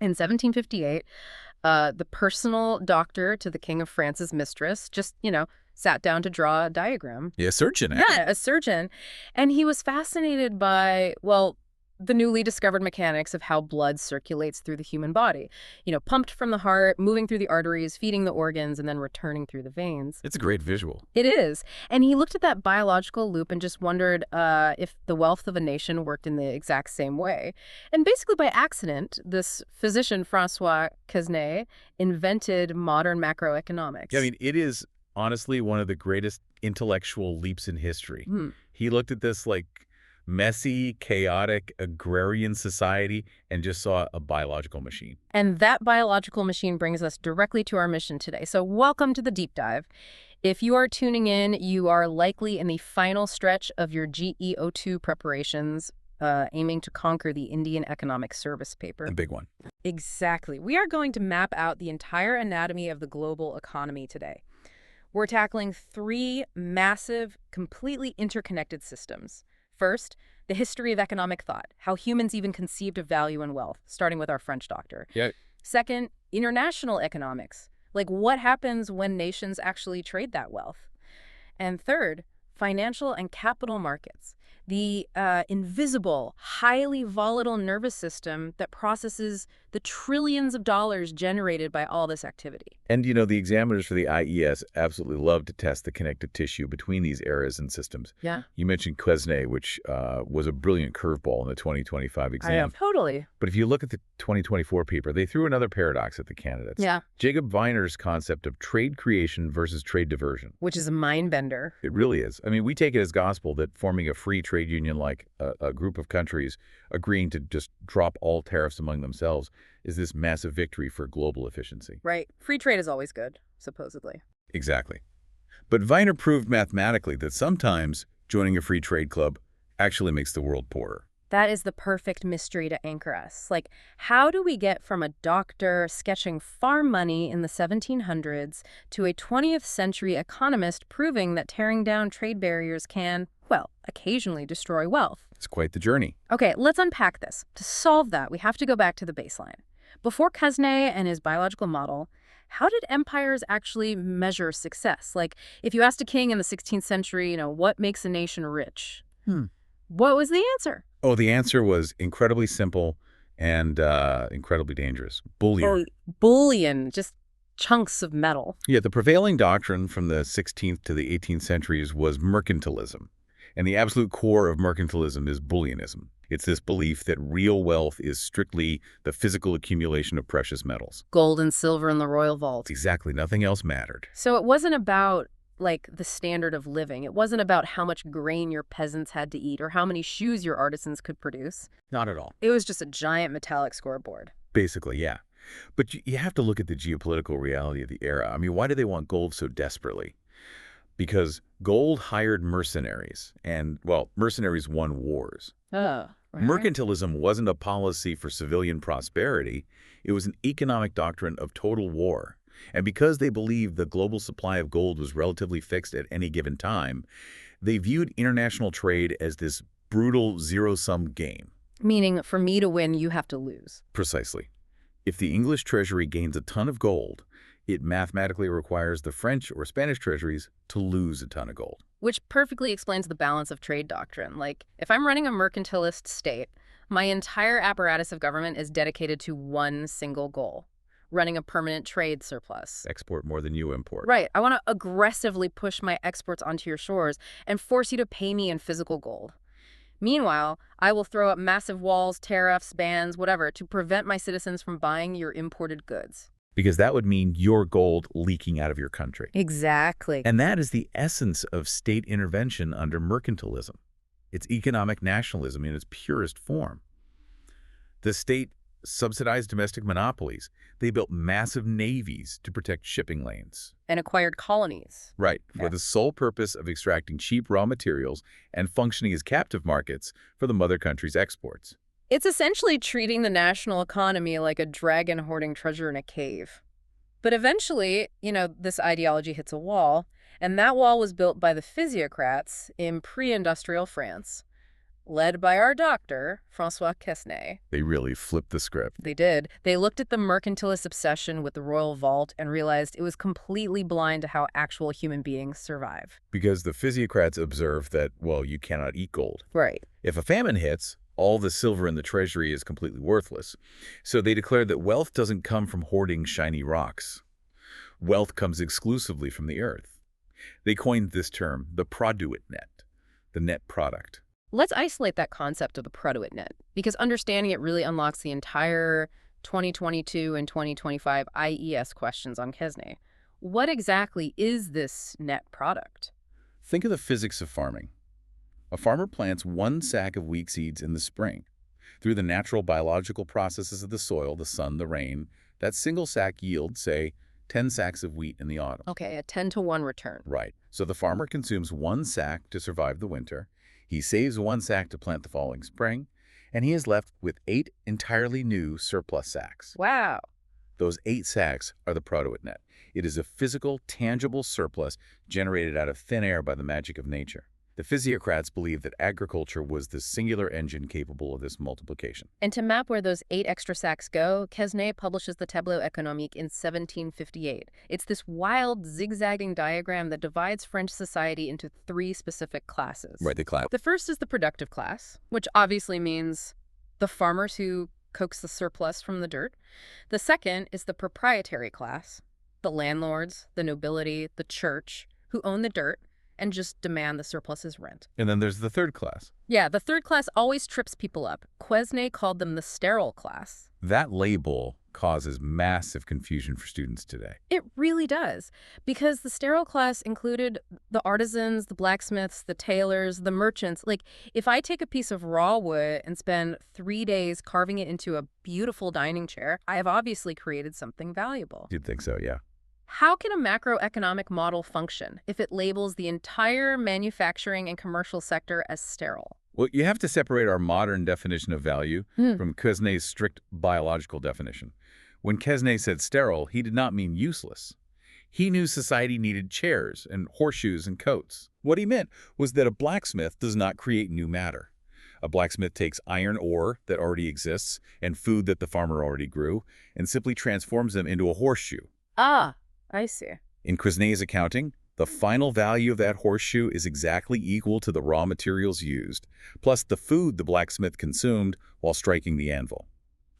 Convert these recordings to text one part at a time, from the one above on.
In 1758, the personal doctor to the King of France's mistress just, sat down to draw a diagram. Yeah, surgeon. Yeah, a surgeon. And he was fascinated by, well, the newly discovered mechanics of how blood circulates through the human body. Pumped from the heart, moving through the arteries, feeding the organs, and then returning through the veins. It's a great visual. It is. And he looked at that biological loop and just wondered if the wealth of a nation worked in the exact same way. And basically by accident, this physician, Francois Quesnay, invented modern macroeconomics. Yeah, I mean, it is honestly one of the greatest intellectual leaps in history. He looked at this like messy, chaotic, agrarian society and just saw a biological machine. And that biological machine brings us directly to our mission today. So welcome to the deep dive. If you are tuning in, you are likely in the final stretch of your GE-02 preparations, aiming to conquer the Indian Economic Service paper. A big one. Exactly. We are going to map out the entire anatomy of the global economy today. We're tackling three massive, completely interconnected systems. First, the history of economic thought, how humans even conceived of value and wealth, starting with our French doctor. Yeah. Second, international economics, like what happens when nations actually trade that wealth. And third, financial and capital markets, the invisible, highly volatile nervous system that processes the trillions of dollars generated by all this activity. And, the examiners for the IES absolutely love to test the connective tissue between these eras and systems. Yeah. You mentioned Quesnay, which was a brilliant curveball in the 2025 exam. Totally. But if you look at the 2024 paper, they threw another paradox at the candidates. Yeah. Jacob Weiner's concept of trade creation versus trade diversion. Which is a mind bender. It really is. I mean, we take it as gospel that forming a free trade union like a group of countries agreeing to just drop all tariffs among themselves is this massive victory for global efficiency. Right. Free trade is always good, supposedly. Exactly. But Weiner proved mathematically that sometimes joining a free trade club actually makes the world poorer. That is the perfect mystery to anchor us. Like, how do we get from a doctor sketching farm money in the 1700s to a 20th century economist proving that tearing down trade barriers can, well, occasionally destroy wealth? It's quite the journey. Okay, let's unpack this. To solve that, we have to go back to the baseline. Before Quesnay and his biological model, how did empires actually measure success? Like, if you asked a king in the 16th century, what makes a nation rich? What was the answer? Oh, the answer was incredibly simple and incredibly dangerous. Bullion. Bullion, just chunks of metal. Yeah, the prevailing doctrine from the 16th to the 18th centuries was mercantilism. And the absolute core of mercantilism is bullionism. It's this belief that real wealth is strictly the physical accumulation of precious metals. Gold and silver in the royal vault. Exactly. Nothing else mattered. So it wasn't about, like, the standard of living. It wasn't about how much grain your peasants had to eat or how many shoes your artisans could produce. Not at all. It was just a giant metallic scoreboard. Basically, yeah. But you have to look at the geopolitical reality of the era. I mean, why do they want gold so desperately? Because gold hired mercenaries, and, well, mercenaries won wars. Oh, right. Mercantilism wasn't a policy for civilian prosperity. It was an economic doctrine of total war. And because they believed the global supply of gold was relatively fixed at any given time, they viewed international trade as this brutal zero-sum game. Meaning, for me to win, you have to lose. Precisely. If the English treasury gains a ton of gold, it mathematically requires the French or Spanish treasuries to lose a ton of gold. Which perfectly explains the balance of trade doctrine. Like, if I'm running a mercantilist state, my entire apparatus of government is dedicated to one single goal: running a permanent trade surplus. Export more than you import. Right. I want to aggressively push my exports onto your shores and force you to pay me in physical gold. Meanwhile, I will throw up massive walls, tariffs, bans, whatever, to prevent my citizens from buying your imported goods. Because that would mean your gold leaking out of your country. Exactly. And that is the essence of state intervention under mercantilism. It's economic nationalism in its purest form. The state subsidized domestic monopolies. They built massive navies to protect shipping lanes. And acquired colonies. Right, for the sole purpose of extracting cheap raw materials and functioning as captive markets for the mother country's exports. It's essentially treating the national economy like a dragon hoarding treasure in a cave. But eventually, this ideology hits a wall, and that wall was built by the physiocrats in pre-industrial France. led by our doctor, Francois Quesnay. They really flipped the script. They did. They looked at the mercantilist obsession with the royal vault and realized it was completely blind to how actual human beings survive. Because the physiocrats observed that, well, you cannot eat gold. Right. If a famine hits, all the silver in the treasury is completely worthless. So they declared that wealth doesn't come from hoarding shiny rocks. Wealth comes exclusively from the earth. They coined this term, the produit net, the net product. Let's isolate that concept of the produit net, because understanding it really unlocks the entire 2022 and 2025 IES questions on Quesnay. What exactly is this net product? Think of the physics of farming. A farmer plants 1 sack of wheat seeds in the spring. Through the natural biological processes of the soil, the sun, the rain, that single sack yields, say, 10 sacks of wheat in the autumn. Okay, a 10-to-1 return. Right. So the farmer consumes 1 sack to survive the winter. He saves 1 sack to plant the following spring, and he is left with 8 entirely new surplus sacks. Wow. Those 8 sacks are the produit net. It is a physical, tangible surplus generated out of thin air by the magic of nature. The physiocrats believed that agriculture was the singular engine capable of this multiplication. And to map where those 8 extra sacks go, Quesnay publishes the Tableau économique in 1758. It's this wild, zigzagging diagram that divides French society into 3 specific classes. Right, the class. The first is the productive class, which obviously means the farmers who coax the surplus from the dirt. The second is the proprietary class, the landlords, the nobility, the church, who own the dirt and just demand the surplus as rent. And then there's the third class. Yeah, the third class always trips people up. Quesnay called them the sterile class. That label causes massive confusion for students today. It really does, because the sterile class included the artisans, the blacksmiths, the tailors, the merchants. Like, if I take a piece of raw wood and spend 3 days carving it into a beautiful dining chair, I have obviously created something valuable. You'd think so, yeah. How can a macroeconomic model function if it labels the entire manufacturing and commercial sector as sterile? Well, you have to separate our modern definition of value from Quesnay's strict biological definition. When Quesnay said sterile, he did not mean useless. He knew society needed chairs and horseshoes and coats. What he meant was that a blacksmith does not create new matter. A blacksmith takes iron ore that already exists and food that the farmer already grew and simply transforms them into a horseshoe. Ah, I see. In Quesnay's accounting, the final value of that horseshoe is exactly equal to the raw materials used, plus the food the blacksmith consumed while striking the anvil.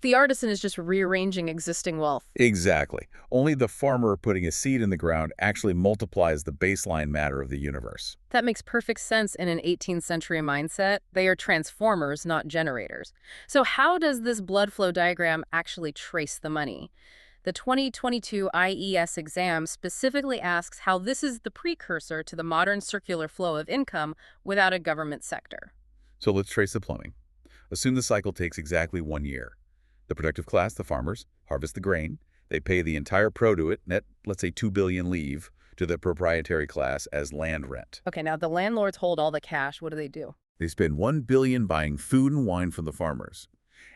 The artisan is just rearranging existing wealth. Exactly. Only the farmer putting a seed in the ground actually multiplies the baseline matter of the universe. That makes perfect sense in an 18th century mindset. They are transformers, not generators. So how does this blood flow diagram actually trace the money? The 2022 IES exam specifically asks how this is the precursor to the modern circular flow of income without a government sector. So let's trace the plumbing. Assume the cycle takes exactly 1 year. The productive class, the farmers, harvest the grain. They pay the entire produit, net, let's say 2 billion livres, to the proprietary class as land rent. Okay, now the landlords hold all the cash. What do? They spend 1 billion buying food and wine from the farmers.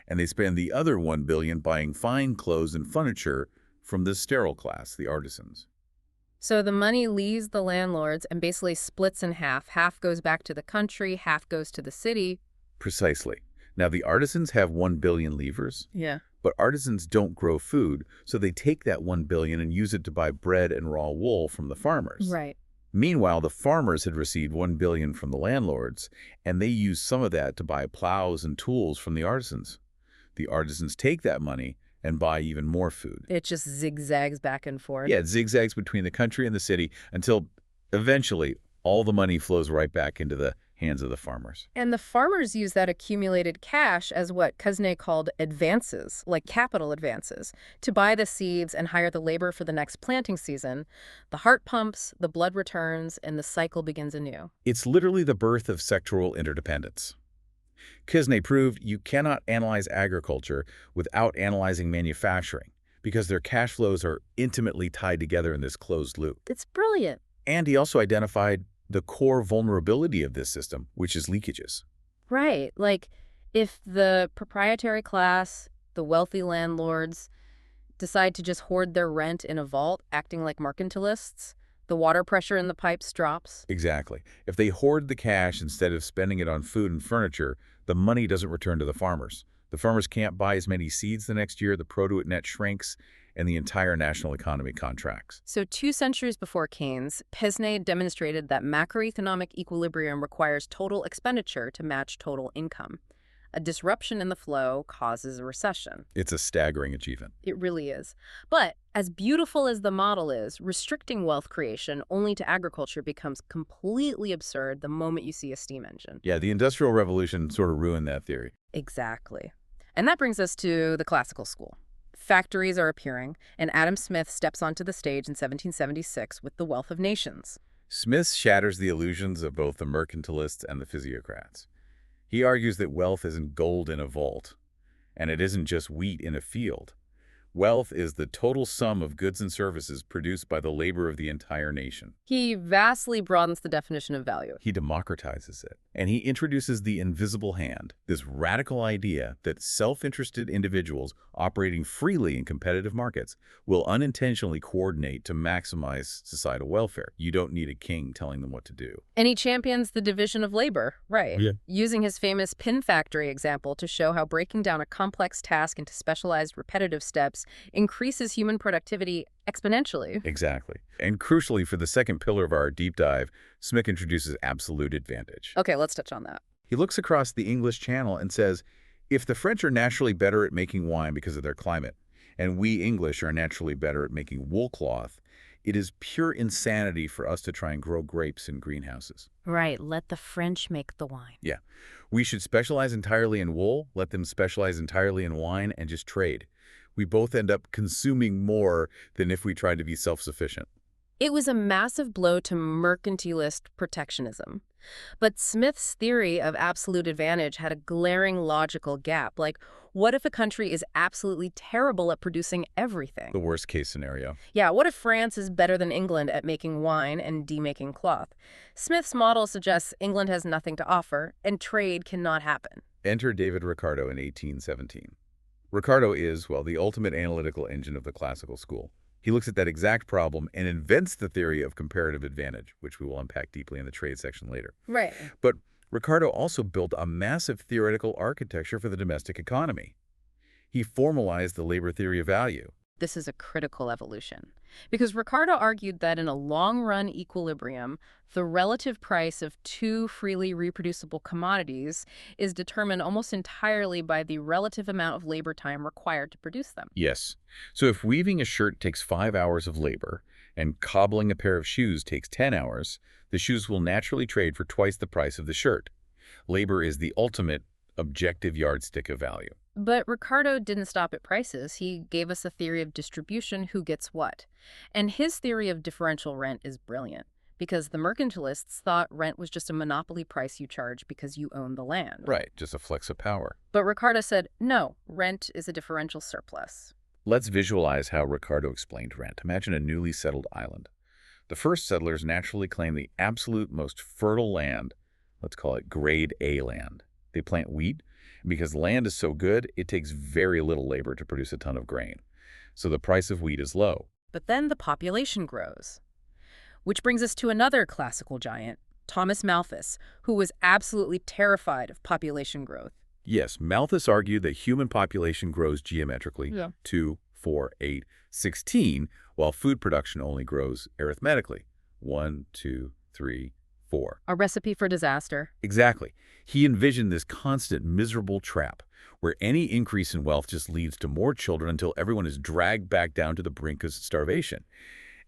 And they spend the other 1 billion buying fine clothes and furniture from the sterile class, the artisans. So the money leaves the landlords and basically splits in half. Half goes back to the country, half goes to the city. Precisely. Now, the artisans have 1 billion livres. Yeah. But artisans don't grow food, so they take that 1 billion and use it to buy bread and raw wool from the farmers. Right. Meanwhile, the farmers had received 1 billion from the landlords, and they used some of that to buy plows and tools from the artisans. The artisans take that money and buy even more food. It just zigzags back and forth. Yeah, it zigzags between the country and the city until eventually all the money flows right back into the hands of the farmers. And the farmers use that accumulated cash as what Quesnay called advances, like capital advances, to buy the seeds and hire the labor for the next planting season. The heart pumps, the blood returns, and the cycle begins anew. It's literally the birth of sectoral interdependence. Quesnay proved you cannot analyze agriculture without analyzing manufacturing because their cash flows are intimately tied together in this closed loop. It's brilliant. And he also identified the core vulnerability of this system, which is leakages. Right. Like, if the proprietary class, the wealthy landlords, decide to just hoard their rent in a vault, acting like mercantilists, The water pressure in the pipes drops. Exactly. If they hoard the cash instead of spending it on food and furniture, the money doesn't return to the farmers. The farmers can't buy as many seeds the next year, the produce net shrinks, and the entire national economy contracts. So 2 centuries before Keynes, Pesne demonstrated that macroeconomic equilibrium requires total expenditure to match total income. A disruption in the flow causes a recession. It's a staggering achievement. It really is. But as beautiful as the model is, restricting wealth creation only to agriculture becomes completely absurd the moment you see a steam engine. Yeah, the Industrial Revolution sort of ruined that theory. Exactly. And that brings us to the classical school. Factories are appearing, and Adam Smith steps onto the stage in 1776 with The Wealth of Nations. Smith shatters the illusions of both the mercantilists and the physiocrats. He argues that wealth isn't gold in a vault, and it isn't just wheat in a field. Wealth is the total sum of goods and services produced by the labor of the entire nation. He vastly broadens the definition of value. He democratizes it, and he introduces the invisible hand, this radical idea that self-interested individuals operating freely in competitive markets will unintentionally coordinate to maximize societal welfare. You don't need a king telling them what to do. And he champions the division of labor, right? Yeah. Using his famous pin factory example to show how breaking down a complex task into specialized repetitive steps increases human productivity exponentially. Exactly. And crucially, for the second pillar of our deep dive, Smith introduces absolute advantage. Okay, let's touch on that. He looks across the English Channel and says, if the French are naturally better at making wine because of their climate, and we English are naturally better at making wool cloth, it is pure insanity for us to try and grow grapes in greenhouses. Right, let the French make the wine. Yeah. We should specialize entirely in wool, let them specialize entirely in wine, and just trade. We both end up consuming more than if we tried to be self-sufficient. It was a massive blow to mercantilist protectionism. But Smith's theory of absolute advantage had a glaring logical gap. Like, what if a country is absolutely terrible at producing everything? The worst case scenario. Yeah, what if France is better than England at making wine and demaking cloth? Smith's model suggests England has nothing to offer, and trade cannot happen. Enter David Ricardo in 1817. Ricardo is, well, the ultimate analytical engine of the classical school. He looks at that exact problem and invents the theory of comparative advantage, which we will unpack deeply in the trade section later. Right. But Ricardo also built a massive theoretical architecture for the domestic economy. He formalized the labor theory of value. This is a critical evolution, because Ricardo argued that in a long-run equilibrium, the relative price of two freely reproducible commodities is determined almost entirely by the relative amount of labor time required to produce them. Yes. So if weaving a shirt takes 5 hours of labor and cobbling a pair of shoes takes 10 hours, the shoes will naturally trade for twice the price of the shirt. Labor is the ultimate objective yardstick of value. But Ricardo didn't stop at prices. He gave us a theory of distribution, who gets what. And his theory of differential rent is brilliant, because the mercantilists thought rent was just a monopoly price you charge because you own the land. Right, just a flex of power. But Ricardo said, no, rent is a differential surplus. Let's visualize how Ricardo explained rent. Imagine a newly settled island. The first settlers naturally claim the absolute most fertile land. Let's call it grade A land. They plant wheat. Because land is so good, it takes very little labor to produce a ton of grain. So the price of wheat is low. But then the population grows. Which brings us to another classical giant, Thomas Malthus, who was absolutely terrified of population growth. Yes, Malthus argued that human population grows geometrically, 2, 4, 8, 16, while food production only grows arithmetically, 1, 2, 3, 4. A recipe for disaster. Exactly. He envisioned this constant miserable trap where any increase in wealth just leads to more children until everyone is dragged back down to the brink of starvation.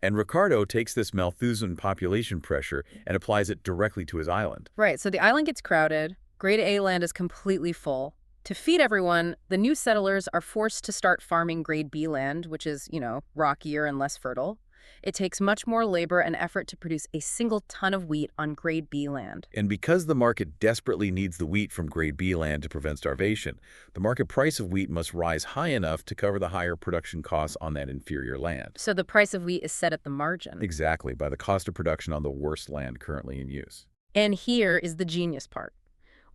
And Ricardo takes this Malthusian population pressure and applies it directly to his island. Right, so the island gets crowded. Grade A land is completely full. To feed everyone, the new settlers are forced to start farming grade B land, which is, rockier and less fertile. It takes much more labor and effort to produce a single ton of wheat on grade B land. And because the market desperately needs the wheat from grade B land to prevent starvation, the market price of wheat must rise high enough to cover the higher production costs on that inferior land. So the price of wheat is set at the margin. Exactly, by the cost of production on the worst land currently in use. And here is the genius part.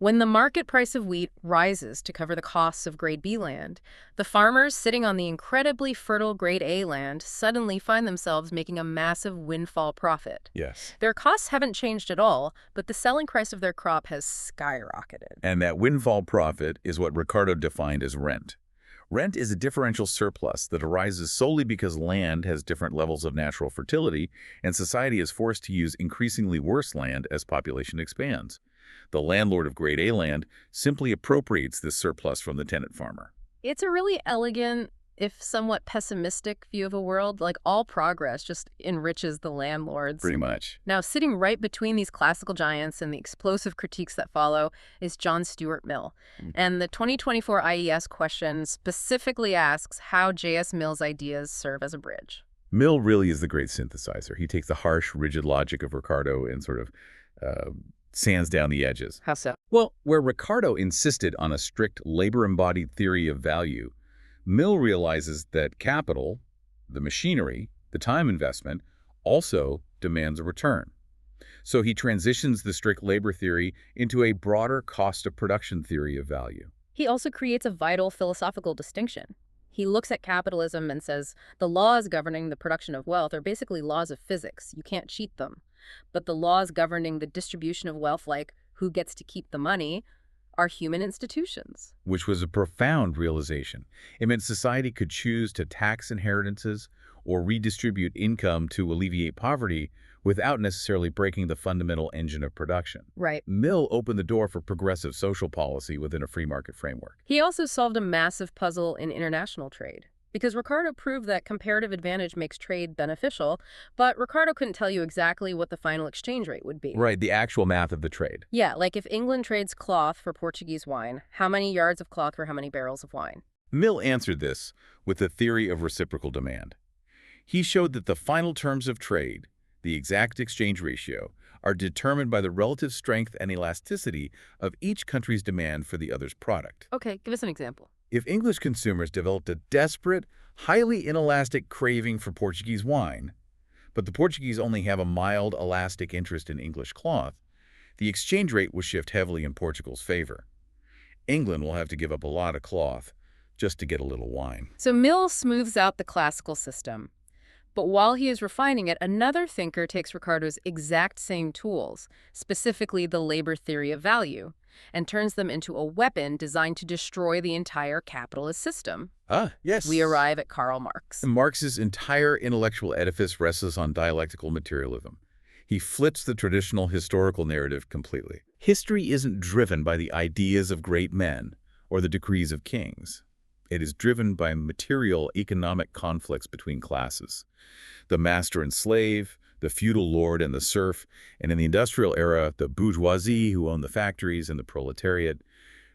When the market price of wheat rises to cover the costs of grade B land, the farmers sitting on the incredibly fertile grade A land suddenly find themselves making a massive windfall profit. Yes. Their costs haven't changed at all, but the selling price of their crop has skyrocketed. And that windfall profit is what Ricardo defined as rent. Rent is a differential surplus that arises solely because land has different levels of natural fertility and society is forced to use increasingly worse land as population expands. The landlord of grade A land simply appropriates this surplus from the tenant farmer. It's a really elegant, if somewhat pessimistic view of a world. Like, all progress just enriches the landlords. Pretty much. Now, sitting right between these classical giants and the explosive critiques that follow is John Stuart Mill. And the 2024 IES question specifically asks how J.S. Mill's ideas serve as a bridge. Mill really is the great synthesizer. He takes the harsh, rigid logic of Ricardo and sort of sands down the edges. How so? Well, where Ricardo insisted on a strict labor-embodied theory of value, Mill realizes that capital, the machinery, the time investment, also demands a return. So he transitions the strict labor theory into a broader cost of production theory of value. He also creates a vital philosophical distinction. He looks at capitalism and says the laws governing the production of wealth are basically laws of physics. You can't cheat them. But the laws governing the distribution of wealth, like who gets to keep the money, are human institutions. Which was a profound realization. It meant society could choose to tax inheritances or redistribute income to alleviate poverty without necessarily breaking the fundamental engine of production. Right. Mill opened the door for progressive social policy within a free market framework. He also solved a massive puzzle in international trade. Because Ricardo proved that comparative advantage makes trade beneficial, but Ricardo couldn't tell you exactly what the final exchange rate would be. Right, the actual math of the trade. Yeah, like if England trades cloth for Portuguese wine, how many yards of cloth for how many barrels of wine? Mill answered this with the theory of reciprocal demand. He showed that the final terms of trade, the exact exchange ratio, are determined by the relative strength and elasticity of each country's demand for the other's product. Okay, give us an example. If English consumers developed a desperate, highly inelastic craving for Portuguese wine, but the Portuguese only have a mild, elastic interest in English cloth, the exchange rate will shift heavily in Portugal's favor. England will have to give up a lot of cloth just to get a little wine. So Mill smooths out the classical system. But while he is refining it, another thinker takes Ricardo's exact same tools, specifically the labor theory of value, and turns them into a weapon designed to destroy the entire capitalist system. Ah, yes. We arrive at Karl Marx. Marx's entire intellectual edifice rests on dialectical materialism. He flips the traditional historical narrative completely. History isn't driven by the ideas of great men or the decrees of kings. It is driven by material economic conflicts between classes. The master and slave, the feudal lord and the serf, and in the industrial era, the bourgeoisie who own the factories and the proletariat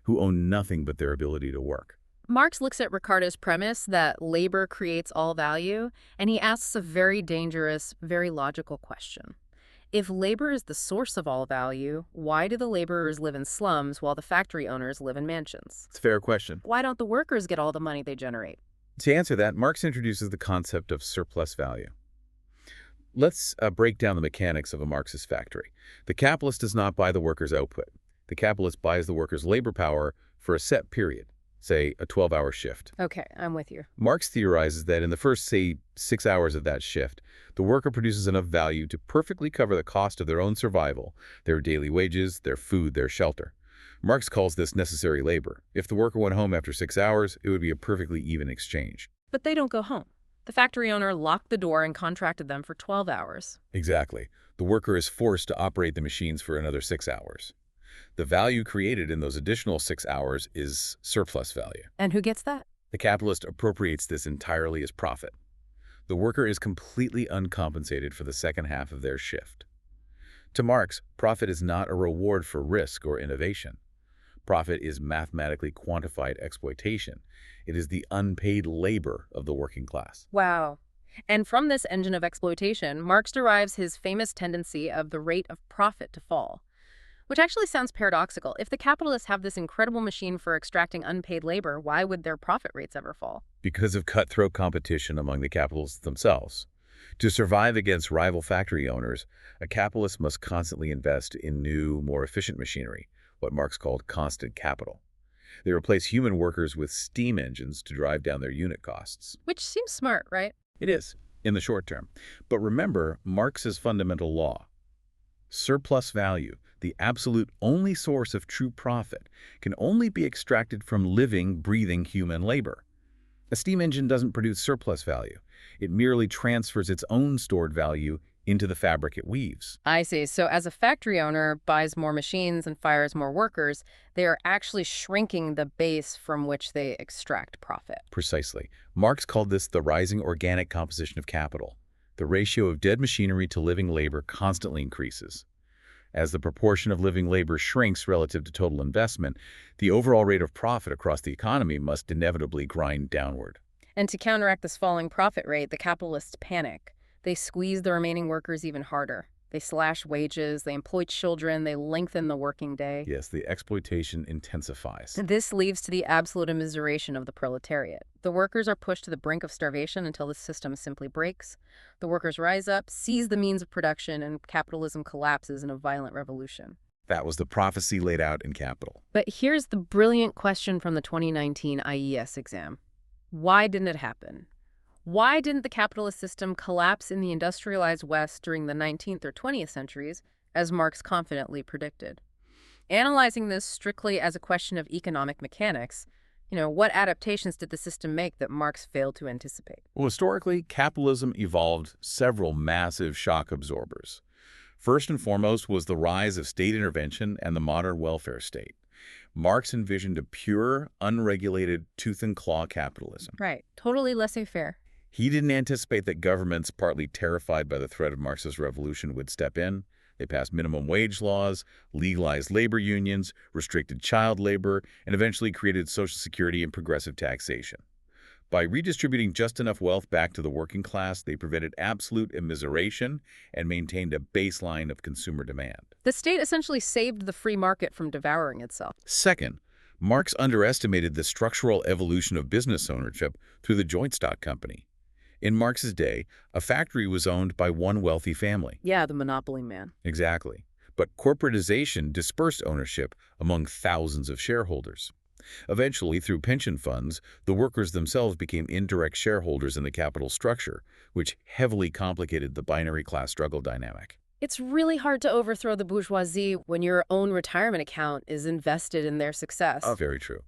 who own nothing but their ability to work. Marx looks at Ricardo's premise that labor creates all value, and he asks a very dangerous, very logical question. If labor is the source of all value, why do the laborers live in slums while the factory owners live in mansions? It's a fair question. Why don't the workers get all the money they generate? To answer that, Marx introduces the concept of surplus value. Let's break down the mechanics of a Marxist factory. The capitalist does not buy the worker's output. The capitalist buys the worker's labor power for a set period, say a 12-hour shift. Okay, I'm with you. Marx theorizes that in the first, say, 6 hours of that shift, the worker produces enough value to perfectly cover the cost of their own survival, their daily wages, their food, their shelter. Marx calls this necessary labor. If the worker went home after 6 hours, it would be a perfectly even exchange. But they don't go home. The factory owner locked the door and contracted them for 12 hours. Exactly. The worker is forced to operate the machines for another 6 hours. The value created in those additional 6 hours is surplus value. And who gets that? The capitalist appropriates this entirely as profit. The worker is completely uncompensated for the second half of their shift. To Marx, profit is not a reward for risk or innovation. Profit is mathematically quantified exploitation. It is the unpaid labor of the working class. Wow. And from this engine of exploitation, Marx derives his famous tendency of the rate of profit to fall. Which actually sounds paradoxical. If the capitalists have this incredible machine for extracting unpaid labor, why would their profit rates ever fall? Because of cutthroat competition among the capitalists themselves. To survive against rival factory owners, a capitalist must constantly invest in new, more efficient machinery, what Marx called constant capital. They replace human workers with steam engines to drive down their unit costs. Which seems smart, right? It is, in the short term. But remember Marx's fundamental law. Surplus value, the absolute only source of true profit, can only be extracted from living, breathing human labor. A steam engine doesn't produce surplus value. It merely transfers its own stored value into the fabric it weaves. I see. So as a factory owner buys more machines and fires more workers, they are actually shrinking the base from which they extract profit. Precisely. Marx called this the rising organic composition of capital. The ratio of dead machinery to living labor constantly increases. As the proportion of living labor shrinks relative to total investment, the overall rate of profit across the economy must inevitably grind downward. And to counteract this falling profit rate, the capitalists panic. They squeeze the remaining workers even harder. They slash wages, they employ children, they lengthen the working day. Yes, the exploitation intensifies. This leads to the absolute immiseration of the proletariat. The workers are pushed to the brink of starvation until the system simply breaks. The workers rise up, seize the means of production, and capitalism collapses in a violent revolution. That was the prophecy laid out in Capital. But here's the brilliant question from the 2019 IES exam. Why didn't it happen? Why didn't the capitalist system collapse in the industrialized West during the 19th or 20th centuries, as Marx confidently predicted? Analyzing this strictly as a question of economic mechanics, what adaptations did the system make that Marx failed to anticipate? Well, historically, capitalism evolved several massive shock absorbers. First and foremost was the rise of state intervention and the modern welfare state. Marx envisioned a pure, unregulated, tooth-and-claw capitalism. Right. Totally laissez-faire. He didn't anticipate that governments, partly terrified by the threat of Marxist revolution, would step in. They passed minimum wage laws, legalized labor unions, restricted child labor, and eventually created Social Security and progressive taxation. By redistributing just enough wealth back to the working class, they prevented absolute immiseration and maintained a baseline of consumer demand. The state essentially saved the free market from devouring itself. Second, Marx underestimated the structural evolution of business ownership through the joint stock company. In Marx's day, a factory was owned by one wealthy family. Yeah, the monopoly man. Exactly. But corporatization dispersed ownership among thousands of shareholders. Eventually, through pension funds, the workers themselves became indirect shareholders in the capital structure, which heavily complicated the binary class struggle dynamic. It's really hard to overthrow the bourgeoisie when your own retirement account is invested in their success. Very true.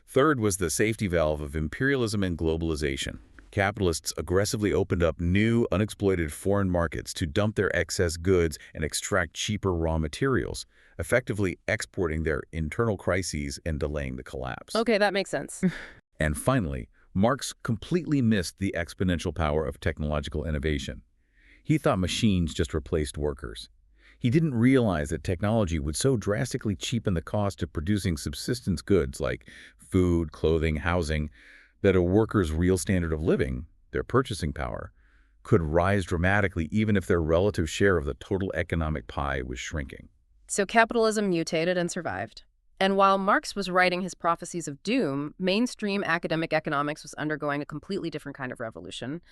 Third was the safety valve of imperialism and globalization. Capitalists aggressively opened up new, unexploited foreign markets to dump their excess goods and extract cheaper raw materials, effectively exporting their internal crises and delaying the collapse. Okay, that makes sense. And finally, Marx completely missed the exponential power of technological innovation. He thought machines just replaced workers. He didn't realize that technology would so drastically cheapen the cost of producing subsistence goods like food, clothing, housing, that a worker's real standard of living, their purchasing power, could rise dramatically even if their relative share of the total economic pie was shrinking. So capitalism mutated and survived. And while Marx was writing his prophecies of doom, mainstream academic economics was undergoing a completely different kind of revolution.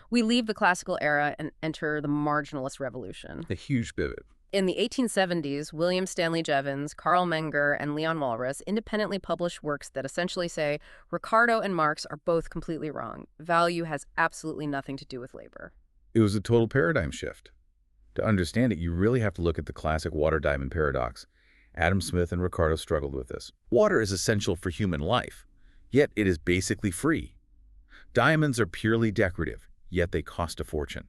We leave the classical era and enter the marginalist revolution. A huge pivot. In the 1870s, William Stanley Jevons, Karl Menger, and Leon Walras independently published works that essentially say Ricardo and Marx are both completely wrong. Value has absolutely nothing to do with labor. It was a total paradigm shift. To understand it, you really have to look at the classic water-diamond paradox. Adam Smith and Ricardo struggled with this. Water is essential for human life, yet it is basically free. Diamonds are purely decorative, yet they cost a fortune.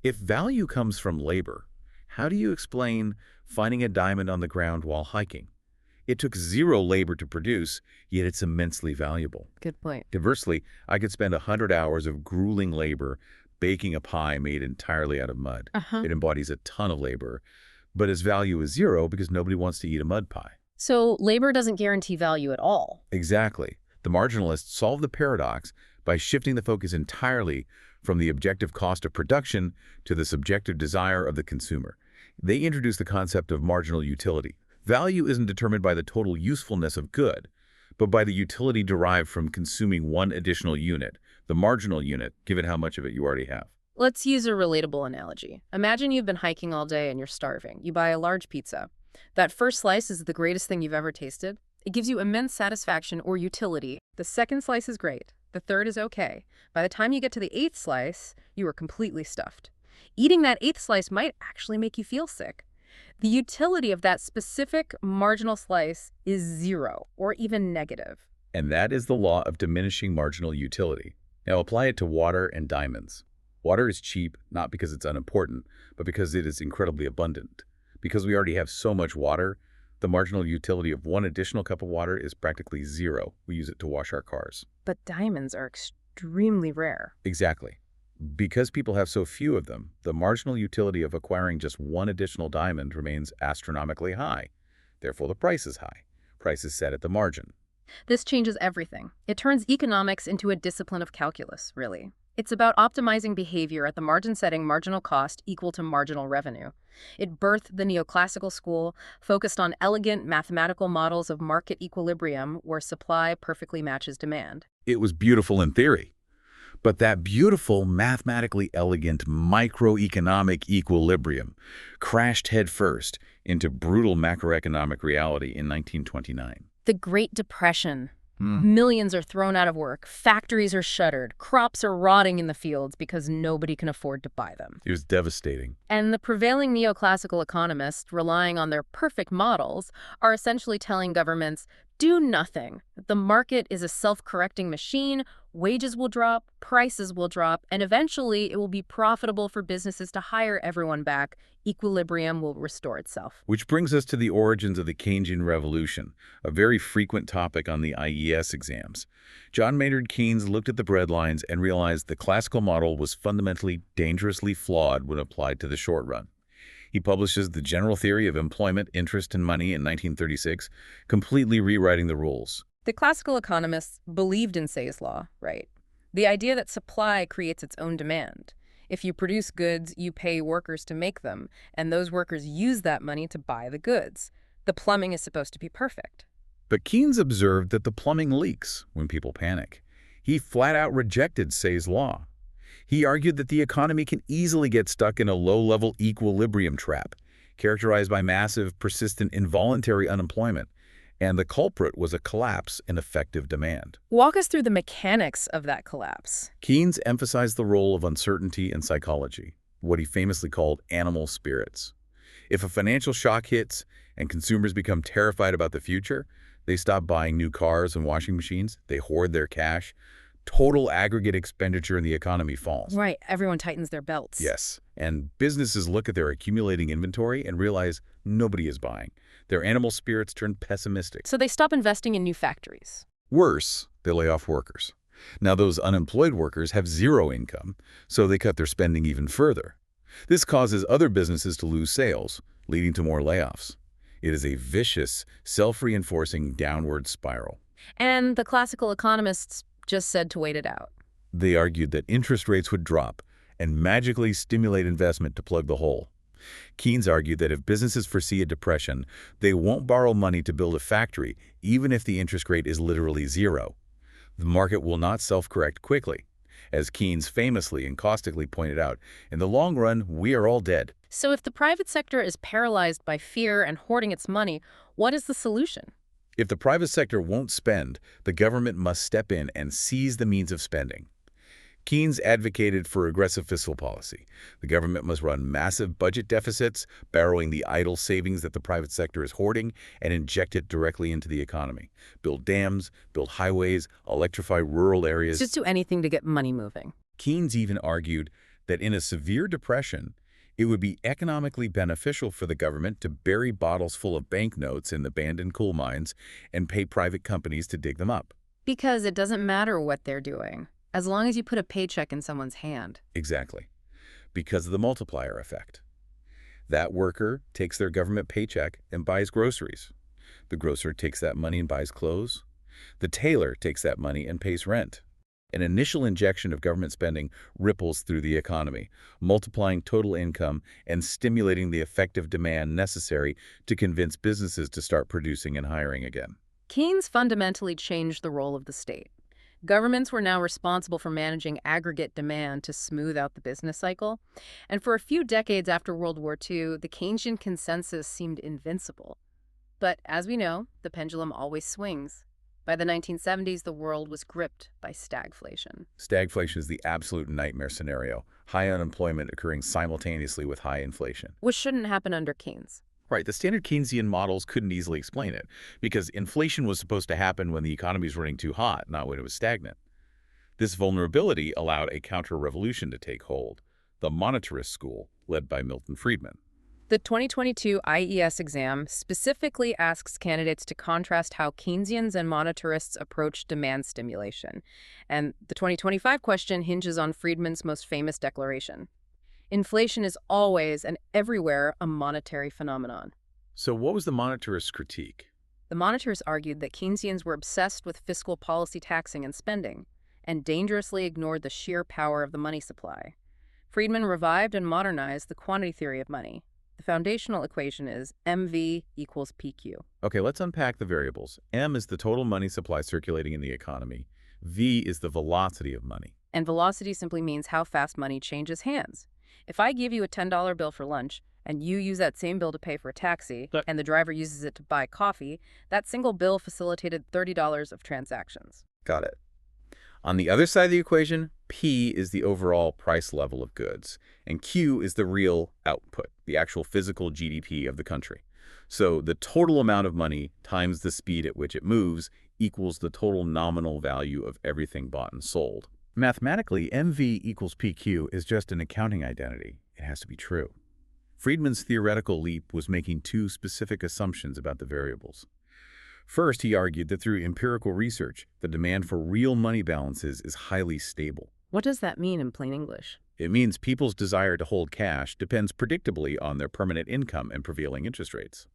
If value comes from labor, how do you explain finding a diamond on the ground while hiking? It took zero labor to produce, yet it's immensely valuable. Good point. Conversely, I could spend 100 hours of grueling labor baking a pie made entirely out of mud. It embodies a ton of labor, but its value is zero because nobody wants to eat a mud pie. So labor doesn't guarantee value at all. Exactly. The marginalists solve the paradox by shifting the focus entirely from the objective cost of production to the subjective desire of the consumer. They introduce the concept of marginal utility. Value isn't determined by the total usefulness of good, but by the utility derived from consuming one additional unit, the marginal unit, given how much of it you already have. Let's use a relatable analogy. Imagine you've been hiking all day and you're starving. You buy a large pizza. That first slice is the greatest thing you've ever tasted. It gives you immense satisfaction or utility. The second slice is great. The third is okay. By the time you get to the eighth slice, you are completely stuffed. Eating that eighth slice might actually make you feel sick. The utility of that specific marginal slice is zero or even negative. And that is the law of diminishing marginal utility. Now apply it to water and diamonds. Water is cheap, not because it's unimportant, but because it is incredibly abundant. Because we already have so much water, the marginal utility of one additional cup of water is practically zero. We use it to wash our cars. But diamonds are extremely rare. Exactly. Because people have so few of them, the marginal utility of acquiring just one additional diamond remains astronomically high. Therefore, the price is high. Price is set at the margin. This changes everything. It turns economics into a discipline of calculus, really. It's about optimizing behavior at the margin setting marginal cost equal to marginal revenue. It birthed the neoclassical school, focused on elegant mathematical models of market equilibrium where supply perfectly matches demand. It was beautiful in theory. But that beautiful, mathematically elegant microeconomic equilibrium crashed headfirst into brutal macroeconomic reality in 1929. The Great Depression. Millions are thrown out of work, factories are shuttered, crops are rotting in the fields because nobody can afford to buy them. It was devastating. And the prevailing neoclassical economists, relying on their perfect models, are essentially telling governments, do nothing. The market is a self-correcting machine, wages will drop, prices will drop, and eventually it will be profitable for businesses to hire everyone back. Equilibrium will restore itself. Which brings us to the origins of the Keynesian revolution, a very frequent topic on the IES exams. John Maynard Keynes looked at the breadlines and realized the classical model was fundamentally dangerously flawed when applied to the short run. He publishes The General Theory of Employment, Interest, and Money in 1936, completely rewriting the rules. The classical economists believed in Say's law, right? The idea that supply creates its own demand. If you produce goods, you pay workers to make them, and those workers use that money to buy the goods. The plumbing is supposed to be perfect. But Keynes observed that the plumbing leaks when people panic. He flat out rejected Say's law. He argued that the economy can easily get stuck in a low-level equilibrium trap, characterized by massive, persistent, involuntary unemployment, and the culprit was a collapse in effective demand. Walk us through the mechanics of that collapse. Keynes emphasized the role of uncertainty in psychology, what he famously called animal spirits. If a financial shock hits and consumers become terrified about the future, they stop buying new cars and washing machines, they hoard their cash. Total aggregate expenditure in the economy falls. Right, everyone tightens their belts. Yes, and businesses look at their accumulating inventory and realize nobody is buying. Their animal spirits turn pessimistic. So they stop investing in new factories. Worse, they lay off workers. Now those unemployed workers have zero income, so they cut their spending even further. This causes other businesses to lose sales, leading to more layoffs. It is a vicious, self-reinforcing downward spiral. And the classical economists just said to wait it out. They argued that interest rates would drop and magically stimulate investment to plug the hole. Keynes argued that if businesses foresee a depression, they won't borrow money to build a factory, even if the interest rate is literally zero. The market will not self-correct quickly. As Keynes famously and caustically pointed out, in the long run, we are all dead. So if the private sector is paralyzed by fear and hoarding its money, what is the solution? If the private sector won't spend, the government must step in and seize the means of spending. Keynes advocated for aggressive fiscal policy. The government must run massive budget deficits, borrowing the idle savings that the private sector is hoarding, and inject it directly into the economy. Build dams, build highways, electrify rural areas. Just do anything to get money moving. Keynes even argued that in a severe depression, it would be economically beneficial for the government to bury bottles full of banknotes in the abandoned coal mines and pay private companies to dig them up. Because it doesn't matter what they're doing, as long as you put a paycheck in someone's hand. Exactly. Because of the multiplier effect. That worker takes their government paycheck and buys groceries. The grocer takes that money and buys clothes. The tailor takes that money and pays rent. An initial injection of government spending ripples through the economy, multiplying total income and stimulating the effective demand necessary to convince businesses to start producing and hiring again. Keynes fundamentally changed the role of the state. Governments were now responsible for managing aggregate demand to smooth out the business cycle. And for a few decades after World War II, the Keynesian consensus seemed invincible. But as we know, the pendulum always swings. By the 1970s, the world was gripped by stagflation. Stagflation is the absolute nightmare scenario, high unemployment occurring simultaneously with high inflation. Which shouldn't happen under Keynes. Right, the standard Keynesian models couldn't easily explain it, because inflation was supposed to happen when the economy was running too hot, not when it was stagnant. This vulnerability allowed a counter-revolution to take hold, the monetarist school, led by Milton Friedman. The 2022 IES exam specifically asks candidates to contrast how Keynesians and monetarists approach demand stimulation. And the 2025 question hinges on Friedman's most famous declaration. Inflation is always and everywhere a monetary phenomenon. So what was the monetarist critique? The monetarists argued that Keynesians were obsessed with fiscal policy taxing and spending, and dangerously ignored the sheer power of the money supply. Friedman revived and modernized the quantity theory of money. The foundational equation is MV equals PQ. Okay, let's unpack the variables. M is the total money supply circulating in the economy. V is the velocity of money. And velocity simply means how fast money changes hands. If I give you a $10 bill for lunch, and you use that same bill to pay for a taxi, and the driver uses it to buy coffee, that single bill facilitated $30 of transactions. Got it. On the other side of the equation, P is the overall price level of goods, and Q is the real output, the actual physical GDP of the country. So the total amount of money times the speed at which it moves equals the total nominal value of everything bought and sold. Mathematically, MV equals PQ is just an accounting identity. It has to be true. Friedman's theoretical leap was making two specific assumptions about the variables. First, he argued that through empirical research, the demand for real money balances is highly stable. What does that mean in plain English? It means people's desire to hold cash depends predictably on their permanent income and prevailing interest rates.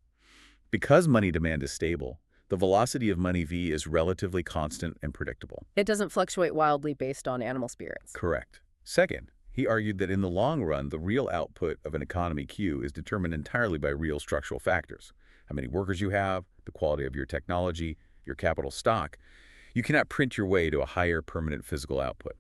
Because money demand is stable, the velocity of money V is relatively constant and predictable. It doesn't fluctuate wildly based on animal spirits. Correct. Second, he argued that in the long run, the real output of an economy Q is determined entirely by real structural factors. How many workers you have, the quality of your technology, your capital stock. You cannot print your way to a higher permanent physical output.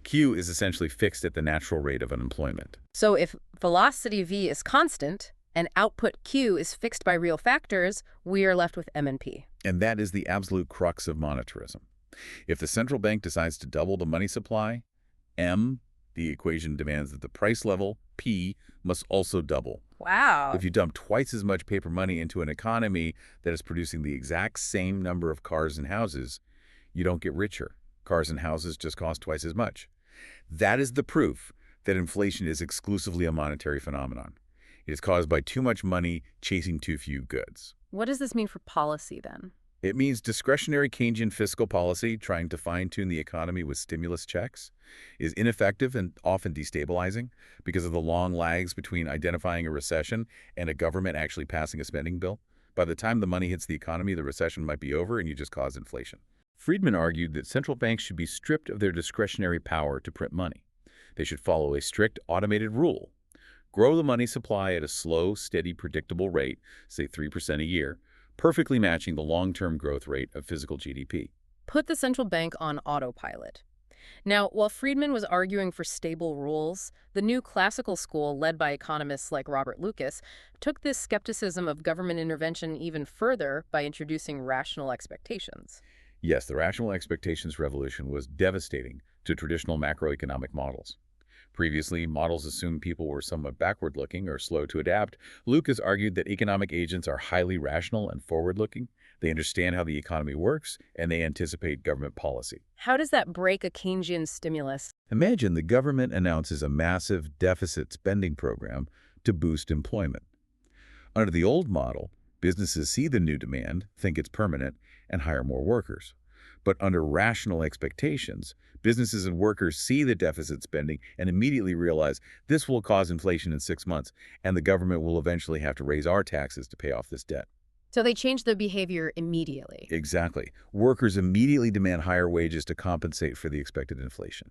Q is essentially fixed at the natural rate of unemployment. So if velocity V is constant and output Q is fixed by real factors, we are left with M and P. And that is the absolute crux of monetarism. If the central bank decides to double the money supply, M, the equation demands that the price level, P, must also double. Wow. If you dump twice as much paper money into an economy that is producing the exact same number of cars and houses, you don't get richer. Cars and houses just cost twice as much. That is the proof that inflation is exclusively a monetary phenomenon. It is caused by too much money chasing too few goods. What does this mean for policy then? It means discretionary Keynesian fiscal policy, trying to fine-tune the economy with stimulus checks, is ineffective and often destabilizing because of the long lags between identifying a recession and a government actually passing a spending bill. By the time the money hits the economy, the recession might be over and you just cause inflation. Friedman argued that central banks should be stripped of their discretionary power to print money. They should follow a strict automated rule. Grow the money supply at a slow, steady, predictable rate, say 3% a year, perfectly matching the long-term growth rate of physical GDP. Put the central bank on autopilot. Now, while Friedman was arguing for stable rules, the new classical school, led by economists like Robert Lucas, took this skepticism of government intervention even further by introducing rational expectations. Yes, the rational expectations revolution was devastating to traditional macroeconomic models. Previously, models assumed people were somewhat backward-looking or slow to adapt. Lucas argued that economic agents are highly rational and forward-looking. They understand how the economy works, and they anticipate government policy. How does that break a Keynesian stimulus? Imagine the government announces a massive deficit spending program to boost employment. Under the old model, businesses see the new demand, think it's permanent, and hire more workers. But under rational expectations, businesses and workers see the deficit spending and immediately realize this will cause inflation in 6 months, and the government will eventually have to raise our taxes to pay off this debt. So they change their behavior immediately. Exactly. Workers immediately demand higher wages to compensate for the expected inflation.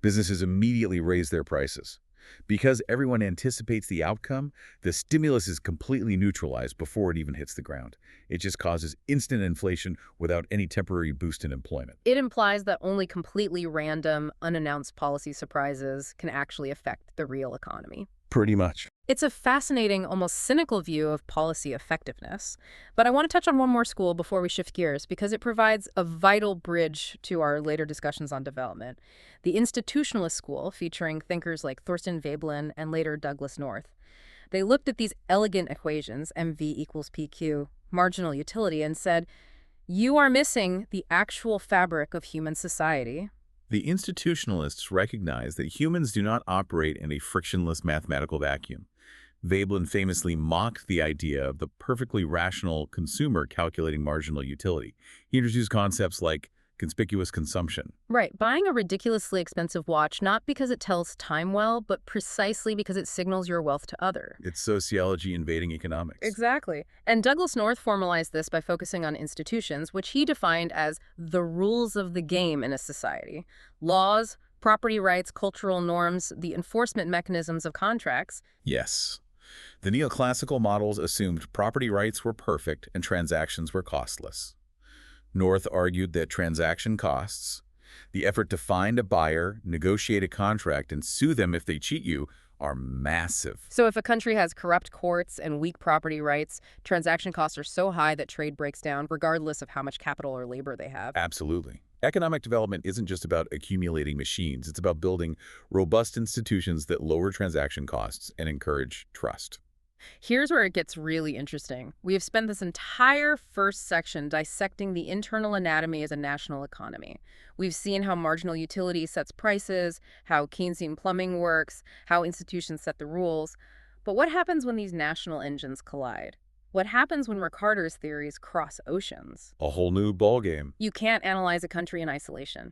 Businesses immediately raise their prices. Because everyone anticipates the outcome, the stimulus is completely neutralized before it even hits the ground. It just causes instant inflation without any temporary boost in employment. It implies that only completely random, unannounced policy surprises can actually affect the real economy. Pretty much. It's a fascinating, almost cynical view of policy effectiveness. But I want to touch on one more school before we shift gears because it provides a vital bridge to our later discussions on development. The institutionalist school, featuring thinkers like Thorstein Veblen and later Douglas North. They looked at these elegant equations, MV equals PQ, marginal utility, and said, you are missing the actual fabric of human society. The institutionalists recognize that humans do not operate in a frictionless mathematical vacuum. Veblen famously mocked the idea of the perfectly rational consumer calculating marginal utility. He introduced concepts like conspicuous consumption. Right, buying a ridiculously expensive watch not because it tells time well, but precisely because it signals your wealth to others. It's sociology invading economics. Exactly. And Douglas North formalized this by focusing on institutions, which he defined as the rules of the game in a society. Laws, property rights, cultural norms, the enforcement mechanisms of contracts. Yes. The neoclassical models assumed property rights were perfect and transactions were costless. North argued that transaction costs, the effort to find a buyer, negotiate a contract, and sue them if they cheat you, are massive. So if a country has corrupt courts and weak property rights, transaction costs are so high that trade breaks down regardless of how much capital or labor they have. Absolutely. Economic development isn't just about accumulating machines. It's about building robust institutions that lower transaction costs and encourage trust. Here's where it gets really interesting. We have spent this entire first section dissecting the internal anatomy as a national economy. We've seen how marginal utility sets prices, how Keynesian plumbing works, how institutions set the rules. But what happens when these national engines collide? What happens when Ricardo's theories cross oceans? A whole new ballgame. You can't analyze a country in isolation.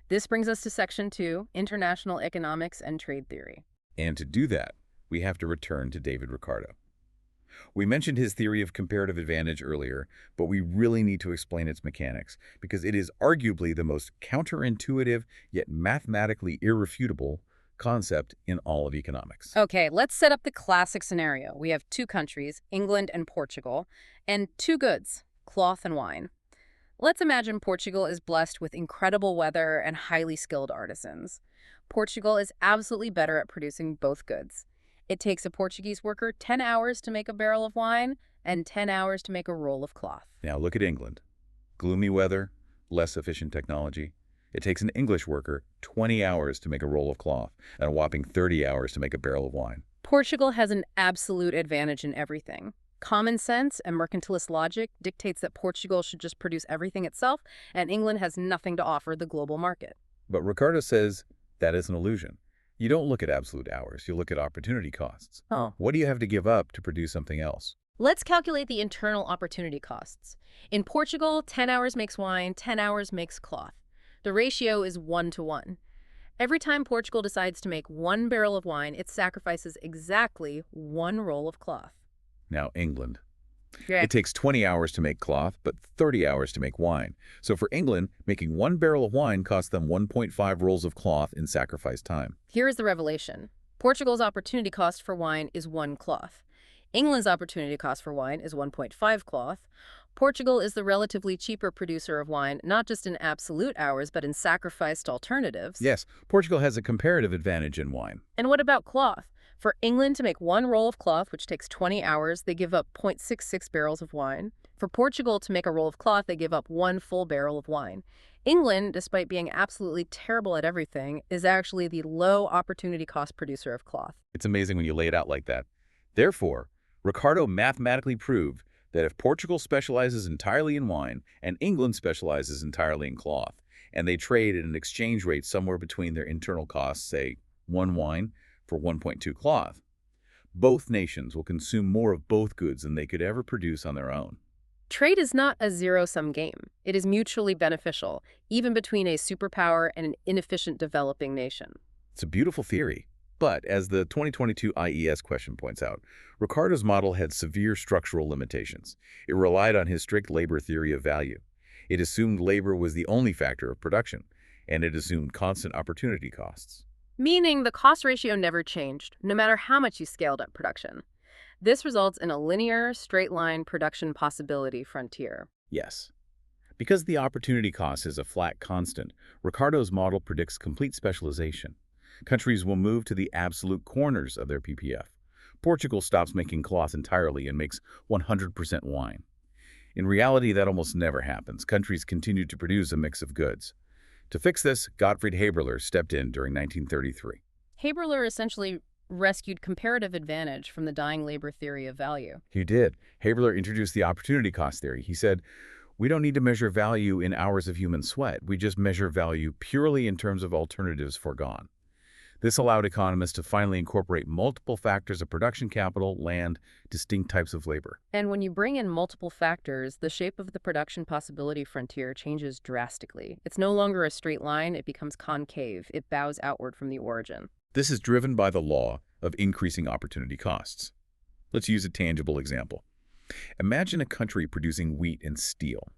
This brings us to Section 2, International Economics and Trade Theory. And to do that, we have to return to David Ricardo. We mentioned his theory of comparative advantage earlier, but we really need to explain its mechanics because it is arguably the most counterintuitive yet mathematically irrefutable concept in all of economics. Okay, let's set up the classic scenario. We have two countries, England and Portugal, and two goods, cloth and wine. Let's imagine Portugal is blessed with incredible weather and highly skilled artisans. Portugal is absolutely better at producing both goods. It takes a Portuguese worker 10 hours to make a barrel of wine and 10 hours to make a roll of cloth. Now look at England. Gloomy weather, less efficient technology. It takes an English worker 20 hours to make a roll of cloth and a whopping 30 hours to make a barrel of wine. Portugal has an absolute advantage in everything. Common sense and mercantilist logic dictates that Portugal should just produce everything itself, and England has nothing to offer the global market. But Ricardo says that is an illusion. You don't look at absolute hours, you look at opportunity costs. Oh. What do you have to give up to produce something else? Let's calculate the internal opportunity costs. In Portugal, 10 hours makes wine, 10 hours makes cloth. The ratio is 1-to-1. Every time Portugal decides to make one barrel of wine, it sacrifices exactly one roll of cloth. Now, England. Yeah. It takes 20 hours to make cloth, but 30 hours to make wine. So for England, making one barrel of wine costs them 1.5 rolls of cloth in sacrificed time. Here is the revelation. Portugal's opportunity cost for wine is 1 cloth. England's opportunity cost for wine is 1.5 cloth. Portugal is the relatively cheaper producer of wine, not just in absolute hours, but in sacrificed alternatives. Yes, Portugal has a comparative advantage in wine. And what about cloth? For England to make one roll of cloth, which takes 20 hours, they give up 0.66 barrels of wine. For Portugal to make a roll of cloth, they give up one full barrel of wine. England, despite being absolutely terrible at everything, is actually the low opportunity cost producer of cloth. It's amazing when you lay it out like that. Therefore, Ricardo mathematically proved that if Portugal specializes entirely in wine and England specializes entirely in cloth, and they trade at an exchange rate somewhere between their internal costs, say 1 wine for 1.2 cloth, both nations will consume more of both goods than they could ever produce on their own. Trade is not a zero-sum game. It is mutually beneficial, even between a superpower and an inefficient developing nation. It's a beautiful theory. But as the 2022 IES question points out, Ricardo's model had severe structural limitations. It relied on his strict labor theory of value. It assumed labor was the only factor of production, and it assumed constant opportunity costs. meaning the cost ratio never changed, no matter how much you scaled up production. This results in a linear, straight-line production possibility frontier. Yes. Because the opportunity cost is a flat constant, Ricardo's model predicts complete specialization. Countries will move to the absolute corners of their PPF. Portugal stops making cloth entirely and makes 100% wine. In reality, that almost never happens. Countries continue to produce a mix of goods. To fix this, Gottfried Haberler stepped in during 1933. Haberler essentially rescued comparative advantage from the dying labor theory of value. He did. Haberler introduced the opportunity cost theory. He said, we don't need to measure value in hours of human sweat. We just measure value purely in terms of alternatives foregone. This allowed economists to finally incorporate multiple factors of production capital, land, distinct types of labor. And when you bring in multiple factors, the shape of the production possibility frontier changes drastically. It's no longer a straight line, it becomes concave. It bows outward from the origin. This is driven by the law of increasing opportunity costs. Let's use a tangible example. Imagine a country producing wheat and steel.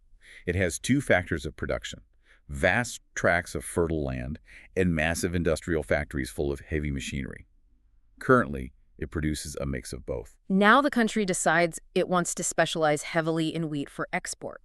It has two factors of production: vast tracts of fertile land and massive industrial factories full of heavy machinery. Currently, it produces a mix of both. Now the country decides it wants to specialize heavily in wheat for export.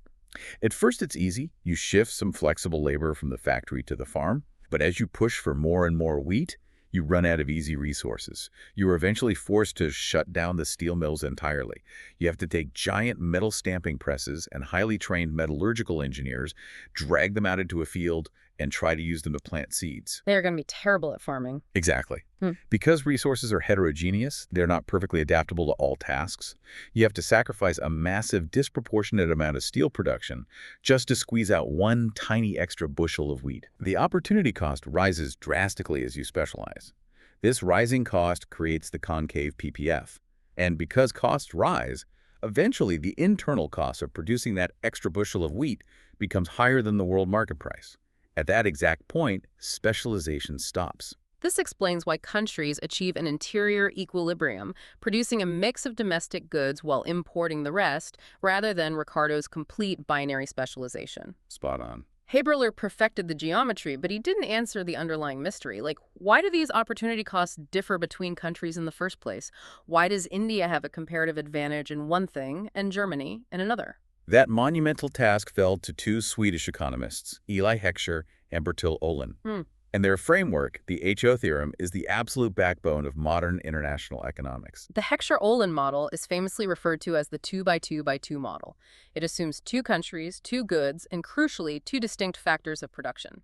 At first, it's easy. You shift some flexible labor from the factory to the farm. But as you push for more and more wheat, you run out of easy resources. You are eventually forced to shut down the steel mills entirely. You have to take giant metal stamping presses and highly trained metallurgical engineers, drag them out into a field, and try to use them to plant seeds. They're going to be terrible at farming. Exactly. Because resources are heterogeneous, they're not perfectly adaptable to all tasks. You have to sacrifice a massive, disproportionate amount of steel production just to squeeze out one tiny extra bushel of wheat. The opportunity cost rises drastically as you specialize. This rising cost creates the concave PPF. And because costs rise, eventually the internal cost of producing that extra bushel of wheat becomes higher than the world market price. At that exact point, specialization stops. This explains why countries achieve an interior equilibrium, producing a mix of domestic goods while importing the rest, rather than Ricardo's complete binary specialization. Spot on. Haberler perfected the geometry, but he didn't answer the underlying mystery. Like, why do these opportunity costs differ between countries in the first place? Why does India have a comparative advantage in one thing and Germany in another? That monumental task fell to two Swedish economists, Eli Heckscher and Stolper-Samuelson. And their framework, the HO theorem, is the absolute backbone of modern international economics. The Heckscher-Ohlin model is famously referred to as the 2x2x2 model. It assumes two countries, two goods, and crucially, two distinct factors of production: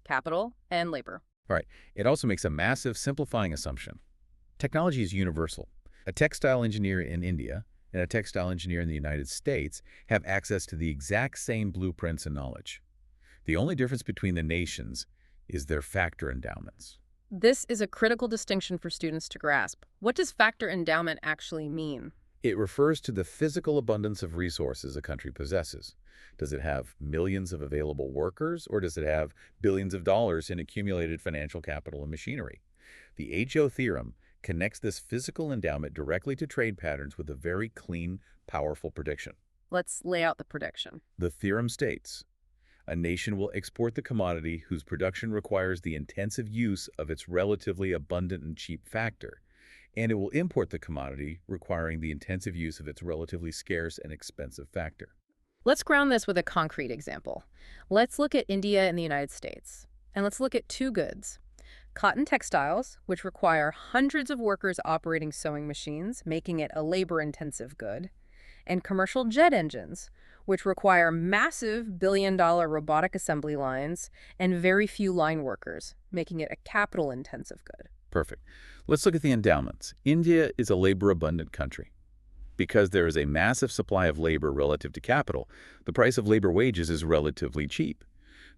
capital and labor. Right. It also makes a massive simplifying assumption. Technology is universal. A textile engineer in India and a textile engineer in the United States have access to the exact same blueprints and knowledge. The only difference between the nations is their factor endowments. This is a critical distinction for students to grasp. What does factor endowment actually mean? It refers to the physical abundance of resources a country possesses. Does it have millions of available workers, or does it have billions of dollars in accumulated financial capital and machinery? The HO theorem connects this physical endowment directly to trade patterns with a very clean, powerful prediction. Let's lay out the prediction. The theorem states, a nation will export the commodity whose production requires the intensive use of its relatively abundant and cheap factor, and it will import the commodity requiring the intensive use of its relatively scarce and expensive factor. Let's ground this with a concrete example. Let's look at India and the United States. And let's look at two goods: cotton textiles, which require hundreds of workers operating sewing machines, making it a labor-intensive good, and commercial jet engines, which require massive billion-dollar robotic assembly lines and very few line workers, making it a capital-intensive good. Perfect. Let's look at the endowments. India is a labor-abundant country. Because there is a massive supply of labor relative to capital, the price of labor wages is relatively cheap.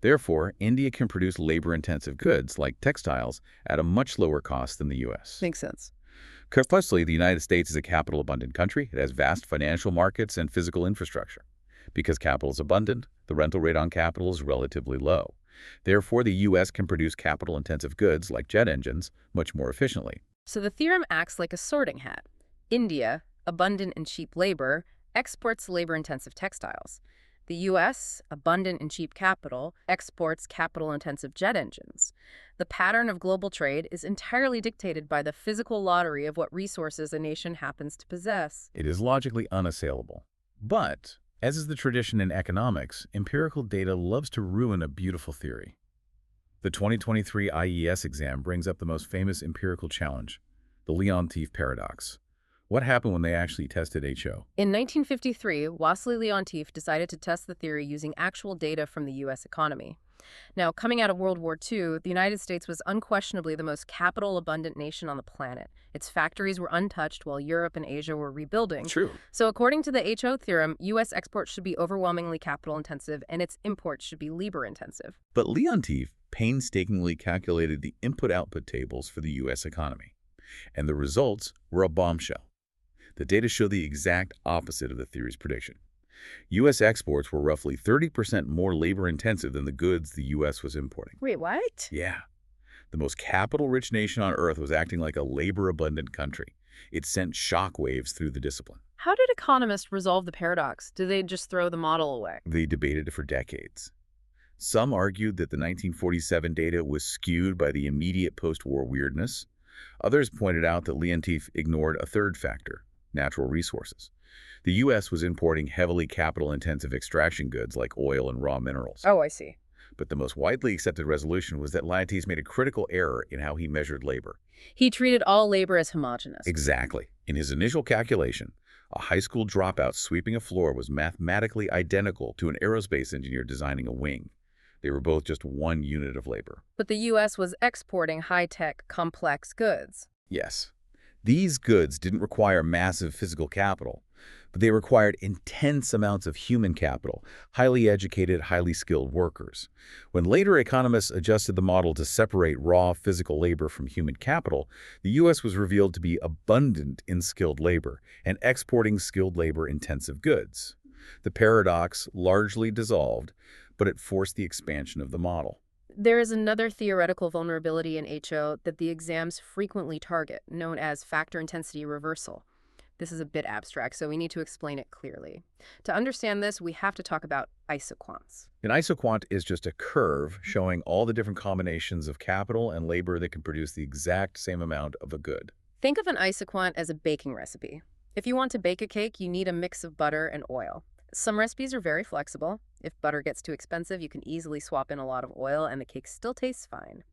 Therefore, India can produce labor-intensive goods, like textiles, at a much lower cost than the U.S. Makes sense. Conversely, the United States is a capital-abundant country. It has vast financial markets and physical infrastructure. Because capital is abundant, the rental rate on capital is relatively low. Therefore, the U.S. can produce capital-intensive goods, like jet engines, much more efficiently. So the theorem acts like a sorting hat. India, abundant and cheap labor, exports labor-intensive textiles. The U.S., abundant in cheap capital, exports capital-intensive jet engines. The pattern of global trade is entirely dictated by the physical lottery of what resources a nation happens to possess. It is logically unassailable. But, as is the tradition in economics, empirical data loves to ruin a beautiful theory. The 2023 IES exam brings up the most famous empirical challenge, the Leontief paradox. What happened when they actually tested HO? In 1953, Wassily Leontief decided to test the theory using actual data from the U.S. economy. Now, coming out of World War II, the United States was unquestionably the most capital-abundant nation on the planet. Its factories were untouched while Europe and Asia were rebuilding. True. So according to the HO theorem, U.S. exports should be overwhelmingly capital-intensive and its imports should be labor-intensive. But Leontief painstakingly calculated the input-output tables for the U.S. economy. And the results were a bombshell. The data show the exact opposite of the theory's prediction. U.S. exports were roughly 30% more labor-intensive than the goods the U.S. was importing. Wait, what? Yeah. The most capital-rich nation on Earth was acting like a labor-abundant country. It sent shockwaves through the discipline. How did economists resolve the paradox? Did they just throw the model away? They debated it for decades. Some argued that the 1947 data was skewed by the immediate post-war weirdness. Others pointed out that Leontief ignored a third factor: natural resources. The U.S. was importing heavily capital-intensive extraction goods like oil and raw minerals. Oh, I see. But the most widely accepted resolution was that Leontief made a critical error in how he measured labor. He treated all labor as homogeneous. Exactly. In his initial calculation, a high school dropout sweeping a floor was mathematically identical to an aerospace engineer designing a wing. They were both just one unit of labor. But the U.S. was exporting high-tech, complex goods. Yes. These goods didn't require massive physical capital, but they required intense amounts of human capital, highly educated, highly skilled workers. When later economists adjusted the model to separate raw physical labor from human capital, the U.S. was revealed to be abundant in skilled labor and exporting skilled labor-intensive goods. The paradox largely dissolved, but it forced the expansion of the model. There is another theoretical vulnerability in HO that the exams frequently target, known as factor intensity reversal. This is a bit abstract, so we need to explain it clearly. To understand this, we have to talk about isoquants. An isoquant is just a curve showing all the different combinations of capital and labor that can produce the exact same amount of a good. Think of an isoquant as a baking recipe. If you want to bake a cake, you need a mix of butter and oil. Some recipes are very flexible. If butter gets too expensive, you can easily swap in a lot of oil and the cake still tastes fine.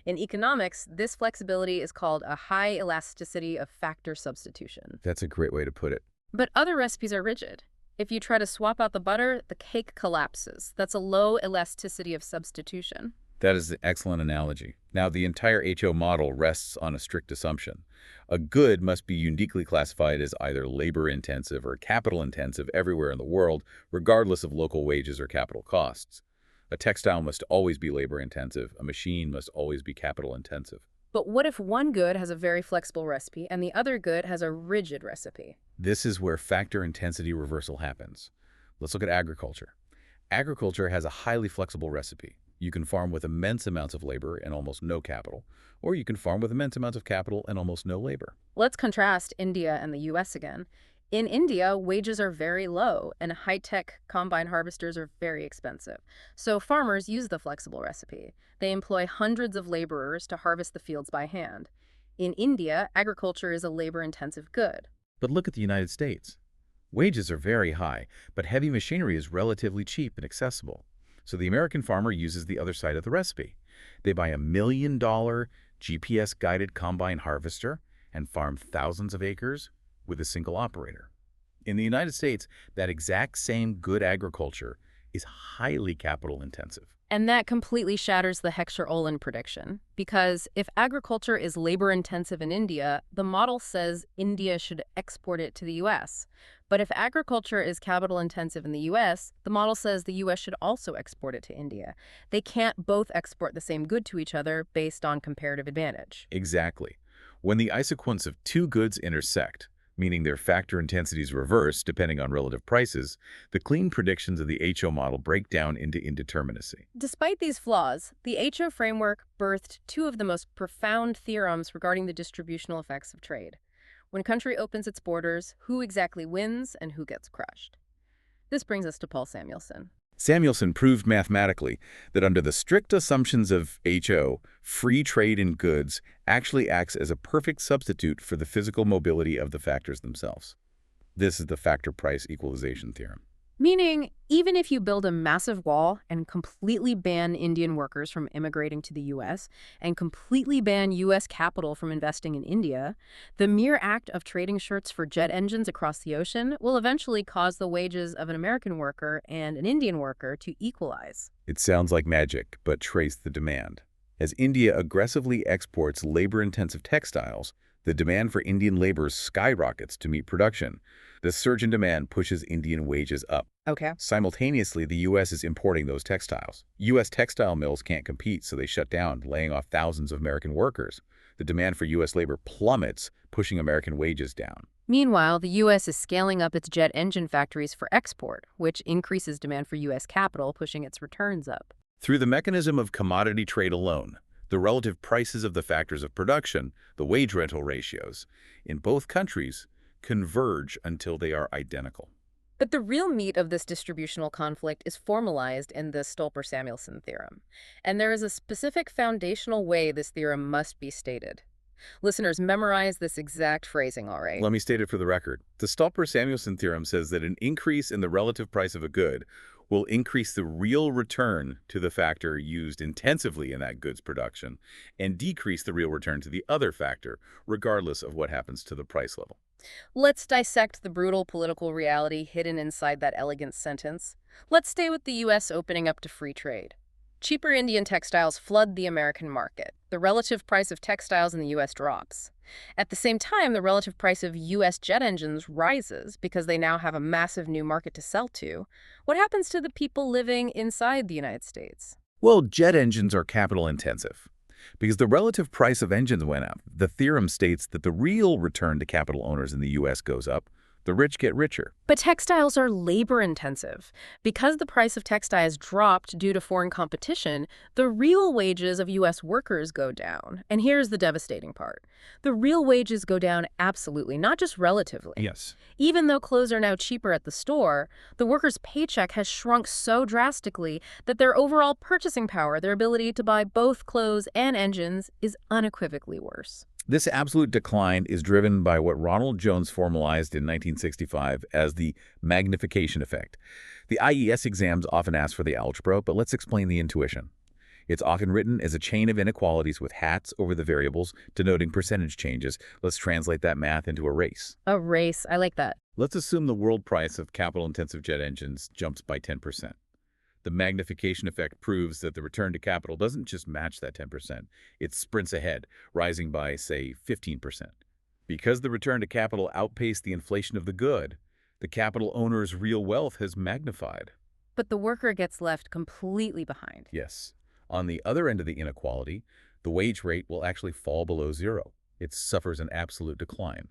In economics, this flexibility is called a high elasticity of factor substitution. That's a great way to put it. But other recipes are rigid. If you try to swap out the butter, the cake collapses. That's a low elasticity of substitution. That is an excellent analogy. Now, the entire HO model rests on a strict assumption. A good must be uniquely classified as either labor-intensive or capital-intensive everywhere in the world, regardless of local wages or capital costs. A textile must always be labor-intensive. A machine must always be capital-intensive. But what if one good has a very flexible recipe and the other good has a rigid recipe? This is where factor intensity reversal happens. Let's look at agriculture. Agriculture has a highly flexible recipe. You can farm with immense amounts of labor and almost no capital, or you can farm with immense amounts of capital and almost no labor. Let's contrast India and the U.S. again. In India, wages are very low, and high-tech combine harvesters are very expensive. So farmers use the flexible recipe. They employ hundreds of laborers to harvest the fields by hand. In India, agriculture is a labor-intensive good. But look at the United States. Wages are very high, but heavy machinery is relatively cheap and accessible. So the American farmer uses the other side of the recipe. They buy $1 million GPS-guided combine harvester and farm thousands of acres with a single operator. In the United States, that exact same good agriculture is highly capital-intensive. And that completely shatters the Heckscher-Ohlin prediction, because if agriculture is labor-intensive in India, the model says India should export it to the U.S. But if agriculture is capital-intensive in the U.S., the model says the U.S. should also export it to India. They can't both export the same good to each other based on comparative advantage. Exactly. When the isoquants of two goods intersect, meaning their factor intensities reverse depending on relative prices, the clean predictions of the HO model break down into indeterminacy. Despite these flaws, the HO framework birthed two of the most profound theorems regarding the distributional effects of trade. When a country opens its borders, who exactly wins and who gets crushed? This brings us to Paul Samuelson. Samuelson proved mathematically that under the strict assumptions of HO, free trade in goods actually acts as a perfect substitute for the physical mobility of the factors themselves. This is the factor price equalization theorem. Meaning, even if you build a massive wall and completely ban Indian workers from immigrating to the U.S. and completely ban U.S. capital from investing in India, the mere act of trading shirts for jet engines across the ocean will eventually cause the wages of an American worker and an Indian worker to equalize. It sounds like magic, but trace the demand. As India aggressively exports labor-intensive textiles, the demand for Indian labor skyrockets to meet production. The surge in demand pushes Indian wages up. Okay. Simultaneously, the U.S. is importing those textiles. U.S. textile mills can't compete, so they shut down, laying off thousands of American workers. The demand for U.S. labor plummets, pushing American wages down. Meanwhile, the U.S. is scaling up its jet engine factories for export, which increases demand for U.S. capital, pushing its returns up. Through the mechanism of commodity trade alone, the relative prices of the factors of production, the wage rental ratios, in both countries converge until they are identical. But the real meat of this distributional conflict is formalized in the Stolper-Samuelson theorem. And there is a specific foundational way this theorem must be stated. Listeners, memorize this exact phrasing, all right? Let me state it for the record. The Stolper-Samuelson theorem says that an increase in the relative price of a good will increase the real return to the factor used intensively in that good's production and decrease the real return to the other factor, regardless of what happens to the price level. Let's dissect the brutal political reality hidden inside that elegant sentence. Let's stay with the U.S. opening up to free trade. Cheaper Indian textiles flood the American market. The relative price of textiles in the U.S. drops. At the same time, the relative price of U.S. jet engines rises because they now have a massive new market to sell to. What happens to the people living inside the United States? Well, jet engines are capital intensive. Because the relative price of engines went up, the theorem states that the real return to capital owners in the U.S. goes up. The rich get richer. But textiles are labor-intensive. Because the price of textiles dropped due to foreign competition, the real wages of U.S. workers go down. And here's the devastating part. The real wages go down absolutely, not just relatively. Yes. Even though clothes are now cheaper at the store, the worker's paycheck has shrunk so drastically that their overall purchasing power, their ability to buy both clothes and engines, is unequivocally worse. This absolute decline is driven by what Ronald Jones formalized in 1965 as the magnification effect. The IES exams often ask for the algebra, but let's explain the intuition. It's often written as a chain of inequalities with hats over the variables, denoting percentage changes. Let's translate that math into a race. A race, I like that. Let's assume the world price of capital-intensive jet engines jumps by 10%. The magnification effect proves that the return to capital doesn't just match that 10%. It sprints ahead, rising by, say, 15%. Because the return to capital outpaced the inflation of the good, the capital owner's real wealth has magnified. But the worker gets left completely behind. Yes. On the other end of the inequality, the wage rate will actually fall below zero. It suffers an absolute decline.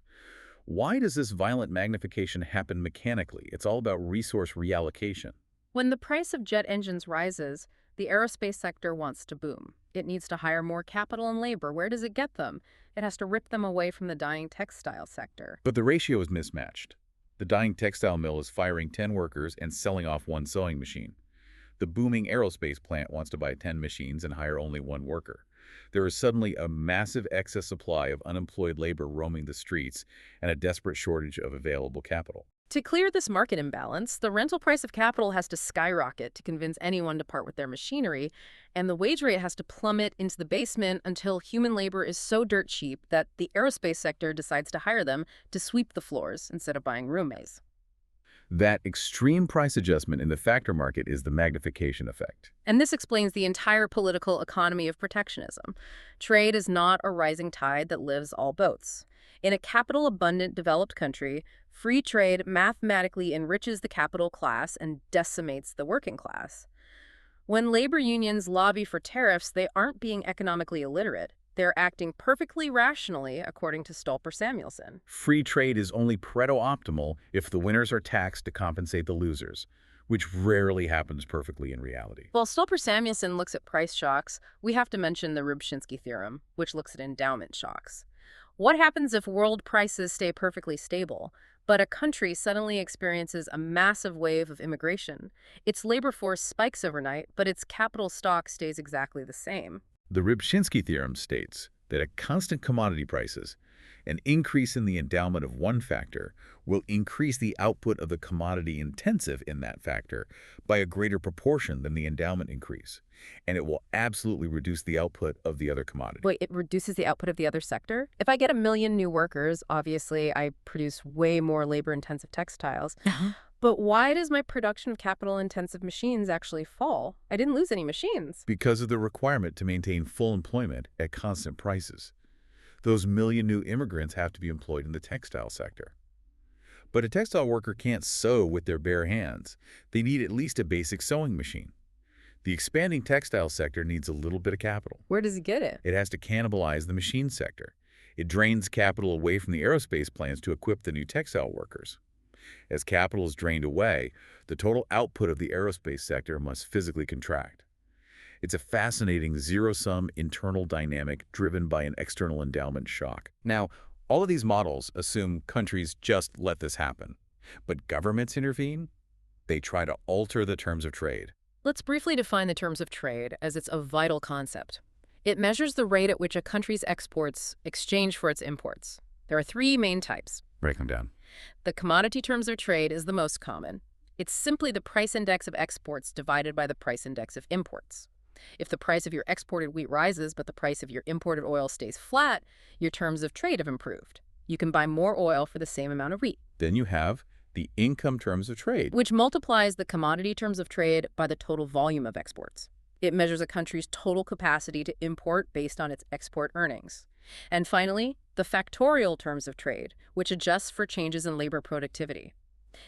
Why does this violent magnification happen mechanically? It's all about resource reallocation. When the price of jet engines rises, the aerospace sector wants to boom. It needs to hire more capital and labor. Where does it get them? It has to rip them away from the dying textile sector. But the ratio is mismatched. The dying textile mill is firing 10 workers and selling off one sewing machine. The booming aerospace plant wants to buy 10 machines and hire only one worker. There is suddenly a massive excess supply of unemployed labor roaming the streets and a desperate shortage of available capital. To clear this market imbalance, the rental price of capital has to skyrocket to convince anyone to part with their machinery, and the wage rate has to plummet into the basement until human labor is so dirt cheap that the aerospace sector decides to hire them to sweep the floors instead of buying roommates. That extreme price adjustment in the factor market is the magnification effect. And this explains the entire political economy of protectionism. Trade is not a rising tide that lifts all boats. In a capital-abundant developed country, free trade mathematically enriches the capital class and decimates the working class. When labor unions lobby for tariffs, they aren't being economically illiterate. They're acting perfectly rationally, according to Stolper-Samuelson. Free trade is only Pareto-optimal if the winners are taxed to compensate the losers, which rarely happens perfectly in reality. While Stolper-Samuelson looks at price shocks, we have to mention the Rybczynski theorem, which looks at endowment shocks. What happens if world prices stay perfectly stable, But a country suddenly experiences a massive wave of immigration. Its labor force spikes overnight, but its capital stock stays exactly the same. The Rybczynski theorem states that at constant commodity prices, an increase in the endowment of one factor will increase the output of the commodity intensive in that factor by a greater proportion than the endowment increase, and it will absolutely reduce the output of the other commodity. Wait, it reduces the output of the other sector? If I get 1 million new workers, obviously I produce way more labor-intensive textiles. But why does my production of capital-intensive machines actually fall? I didn't lose any machines. Because of the requirement to maintain full employment at constant prices. Those million new immigrants have to be employed in the textile sector. But a textile worker can't sew with their bare hands. They need at least a basic sewing machine. The expanding textile sector needs a little bit of capital. Where does it get it? It has to cannibalize the machine sector. It drains capital away from the aerospace plants to equip the new textile workers. As capital is drained away, the total output of the aerospace sector must physically contract. It's a fascinating zero-sum internal dynamic driven by an external endowment shock. Now, all of these models assume countries just let this happen. But governments intervene. They try to alter the terms of trade. Let's briefly define the terms of trade, as it's a vital concept. It measures the rate at which a country's exports exchange for its imports. There are 3 main types. Break them down. The commodity terms of trade is the most common. It's simply the price index of exports divided by the price index of imports. If the price of your exported wheat rises but the price of your imported oil stays flat, your terms of trade have improved. You can buy more oil for the same amount of wheat. Then you have the income terms of trade, which multiplies the commodity terms of trade by the total volume of exports. It measures a country's total capacity to import based on its export earnings. And finally, the factorial terms of trade, which adjusts for changes in labor productivity.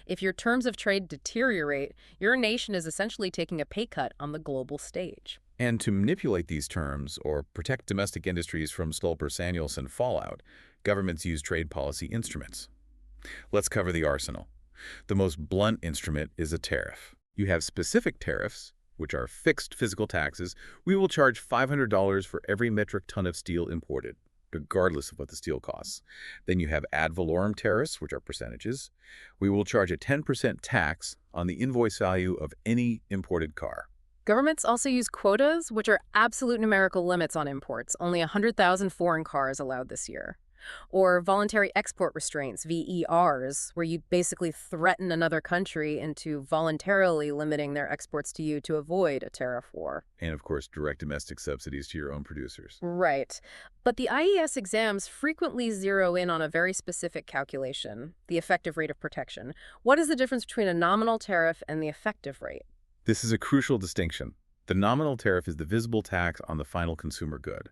If your terms of trade deteriorate, your nation is essentially taking a pay cut on the global stage. And to manipulate these terms or protect domestic industries from Stolper-Samuelson fallout, governments use trade policy instruments. Let's cover the arsenal. The most blunt instrument is a tariff. You have specific tariffs, which are fixed physical taxes. We will charge $500 for every metric ton of steel imported, regardless of what the steel costs. Then you have ad valorem tariffs, which are percentages. We will charge a 10% tax on the invoice value of any imported car. Governments also use quotas, which are absolute numerical limits on imports, only 100,000 foreign cars allowed this year. Or voluntary export restraints, VERs, where you basically threaten another country into voluntarily limiting their exports to you to avoid a tariff war. And, of course, direct domestic subsidies to your own producers. Right. But the IES exams frequently zero in on a very specific calculation, the effective rate of protection. What is the difference between a nominal tariff and the effective rate? This is a crucial distinction. The nominal tariff is the visible tax on the final consumer good.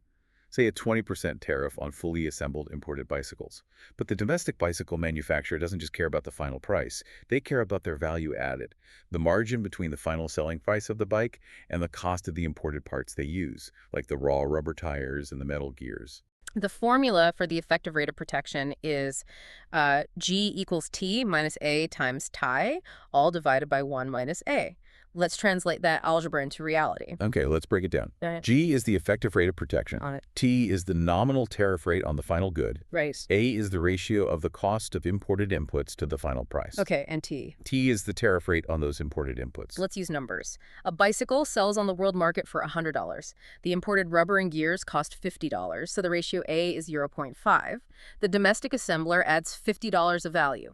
Say a 20% tariff on fully assembled imported bicycles. But the domestic bicycle manufacturer doesn't just care about the final price. They care about their value added, the margin between the final selling price of the bike and the cost of the imported parts they use, like the raw rubber tires and the metal gears. The formula for the effective rate of protection is G equals T minus A times TI, all divided by 1 minus A. Let's translate that algebra into reality. Okay, let's break it down. Right. G is the effective rate of protection. On it. T is the nominal tariff rate on the final good. Right. A is the ratio of the cost of imported inputs to the final price. Okay, and T. T is the tariff rate on those imported inputs. Let's use numbers. A bicycle sells on the world market for $100. The imported rubber and gears cost $50, so the ratio A is 0.5. The domestic assembler adds $50 of value.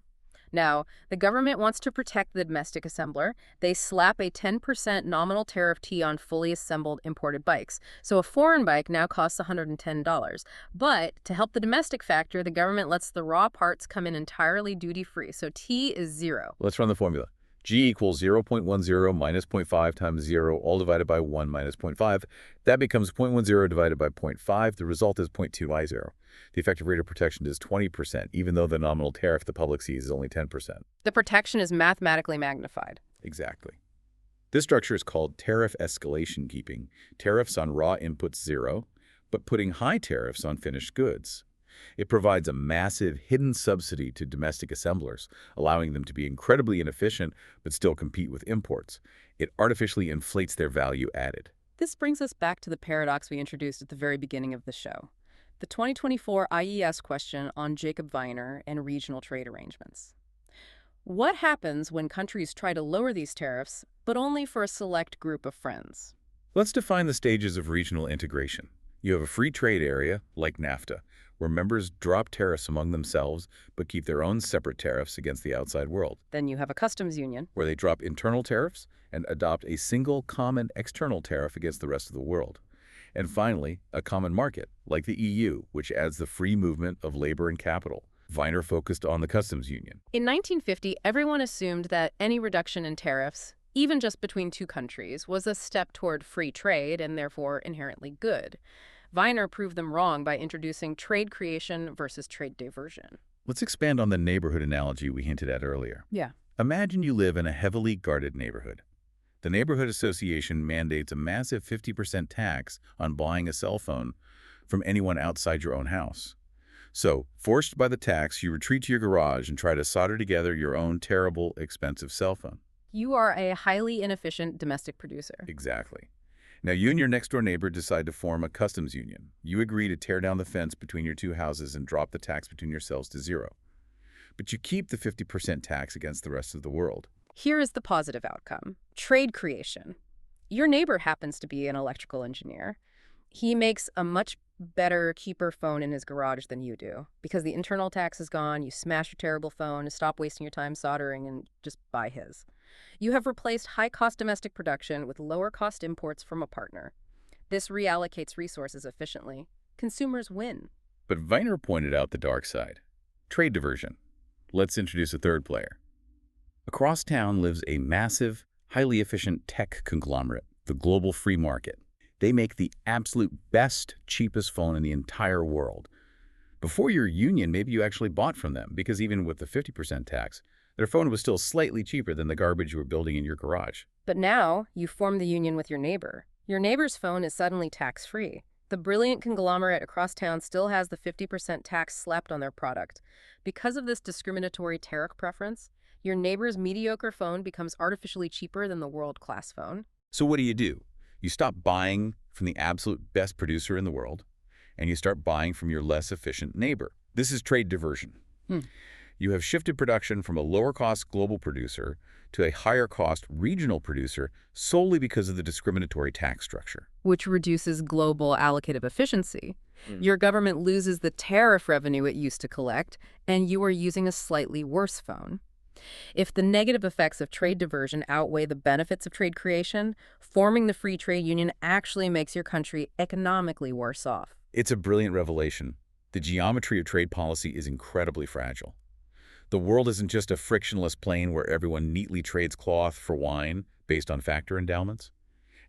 Now, the government wants to protect the domestic assembler. They slap a 10% nominal tariff T on fully assembled imported bikes. So a foreign bike now costs $110. But to help the domestic factor, the government lets the raw parts come in entirely duty-free. So T is 0. Let's run the formula. G equals 0.10 minus 0.5 times 0, all divided by 1 minus 0.5. That becomes 0.10 divided by 0.5. The result is 0.2I0. The effective rate of protection is 20%, even though the nominal tariff the public sees is only 10%. The protection is mathematically magnified. Exactly. This structure is called tariff escalation keeping. Tariffs on raw inputs 0, but putting high tariffs on finished goods. It provides a massive hidden subsidy to domestic assemblers, allowing them to be incredibly inefficient but still compete with imports. It artificially inflates their value added. This brings us back to the paradox we introduced at the very beginning of the show. The 2024 IES question on Jacob Viner and regional trade arrangements. What happens when countries try to lower these tariffs, but only for a select group of friends? Let's define the stages of regional integration. You have a free trade area, like NAFTA, where members drop tariffs among themselves but keep their own separate tariffs against the outside world, Then you have a customs union. where they drop internal tariffs and adopt a single common external tariff against the rest of the world. And finally, a common market, like the EU, which adds the free movement of labor and capital. Viner focused on the customs union. In 1950, everyone assumed that any reduction in tariffs, even just between two countries, was a step toward free trade and therefore inherently good. Viner proved them wrong by introducing trade creation versus trade diversion. Let's expand on the neighborhood analogy we hinted at earlier. Yeah. Imagine you live in a heavily guarded neighborhood. The neighborhood association mandates a massive 50% tax on buying a cell phone from anyone outside your own house. So, forced by the tax, you retreat to your garage and try to solder together your own terrible, expensive cell phone. You are a highly inefficient domestic producer. Exactly. Now, you and your next-door neighbor decide to form a customs union. You agree to tear down the fence between your two houses and drop the tax between yourselves to zero. But you keep the 50% tax against the rest of the world. Here is the positive outcome. Trade creation. Your neighbor happens to be an electrical engineer. He makes a much better, cheaper phone in his garage than you do. Because the internal tax is gone, you smash your terrible phone and stop wasting your time soldering and just buy his. You have replaced high-cost domestic production with lower-cost imports from a partner. This reallocates resources efficiently. Consumers win. But Viner pointed out the dark side. Trade diversion. Let's introduce a third player. Across town lives a massive, highly efficient tech conglomerate, the global free market. They make the absolute best, cheapest phone in the entire world. Before your union, maybe you actually bought from them, because even with the 50% tax, their phone was still slightly cheaper than the garbage you were building in your garage. But now, you form the union with your neighbor. Your neighbor's phone is suddenly tax-free. The brilliant conglomerate across town still has the 50% tax slapped on their product. Because of this discriminatory tariff preference, your neighbor's mediocre phone becomes artificially cheaper than the world-class phone. So what do? You stop buying from the absolute best producer in the world, and you start buying from your less efficient neighbor. This is trade diversion. You have shifted production from a lower-cost global producer to a higher-cost regional producer solely because of the discriminatory tax structure. Which reduces global allocative efficiency. Your government loses the tariff revenue it used to collect, and you are using a slightly worse phone. If the negative effects of trade diversion outweigh the benefits of trade creation, forming the free trade union actually makes your country economically worse off. It's a brilliant revelation. The geometry of trade policy is incredibly fragile. The world isn't just a frictionless plane where everyone neatly trades cloth for wine based on factor endowments.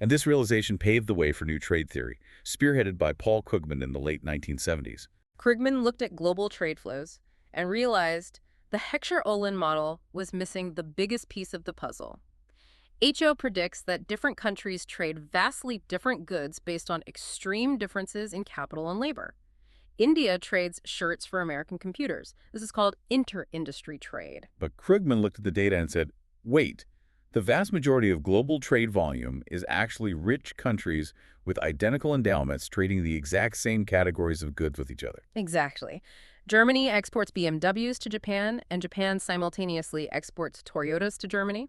And this realization paved the way for new trade theory, spearheaded by Paul Krugman in the late 1970s. Krugman looked at global trade flows and realized the Heckscher-Ohlin model was missing the biggest piece of the puzzle. HO predicts that different countries trade vastly different goods based on extreme differences in capital and labor. India trades shirts for American computers. This is called inter-industry trade. But Krugman looked at the data and said, wait, the vast majority of global trade volume is actually rich countries with identical endowments trading the exact same categories of goods with each other. Exactly. Germany exports BMWs to Japan, and Japan simultaneously exports Toyotas to Germany.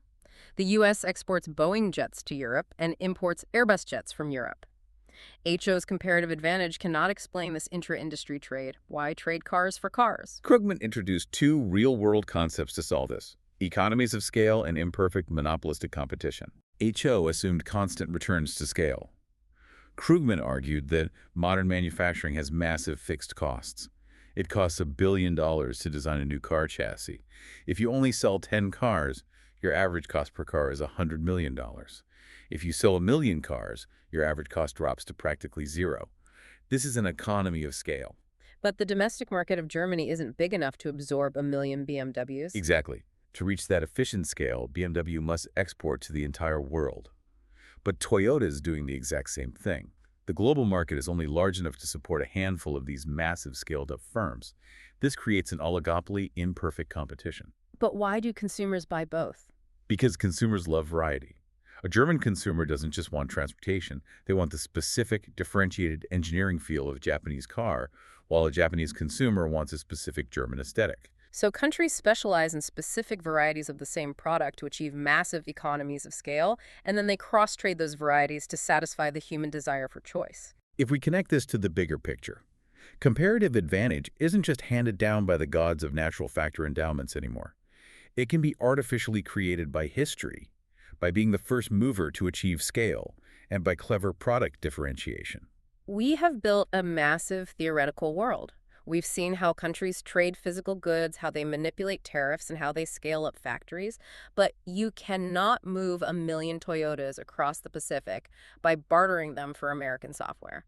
The U.S. exports Boeing jets to Europe and imports Airbus jets from Europe. HO's comparative advantage cannot explain this intra-industry trade. Why trade cars for cars? Krugman introduced two real-world concepts to solve this: economies of scale and imperfect monopolistic competition. HO assumed constant returns to scale. Krugman argued that modern manufacturing has massive fixed costs. It costs $1 billion to design a new car chassis. If you only sell 10 cars, your average cost per car is $100 million. If you sell 1 million cars, your average cost drops to practically zero. This is an economy of scale. But the domestic market of Germany isn't big enough to absorb 1 million BMWs. Exactly. To reach that efficient scale, BMW must export to the entire world. But Toyota is doing the exact same thing. The global market is only large enough to support a handful of these massive scaled-up firms. This creates an oligopoly, imperfect competition. But why do consumers buy both? Because consumers love variety. A German consumer doesn't just want transportation. They want the specific, differentiated engineering feel of a Japanese car, while a Japanese consumer wants a specific German aesthetic. So countries specialize in specific varieties of the same product to achieve massive economies of scale, and then they cross-trade those varieties to satisfy the human desire for choice. If we connect this to the bigger picture, comparative advantage isn't just handed down by the gods of natural factor endowments anymore. It can be artificially created by history, by being the first mover to achieve scale, and by clever product differentiation. We have built a massive theoretical world. We've seen how countries trade physical goods, how they manipulate tariffs, and how they scale up factories. But you cannot move 1,000,000 Toyotas across the Pacific by bartering them for American software.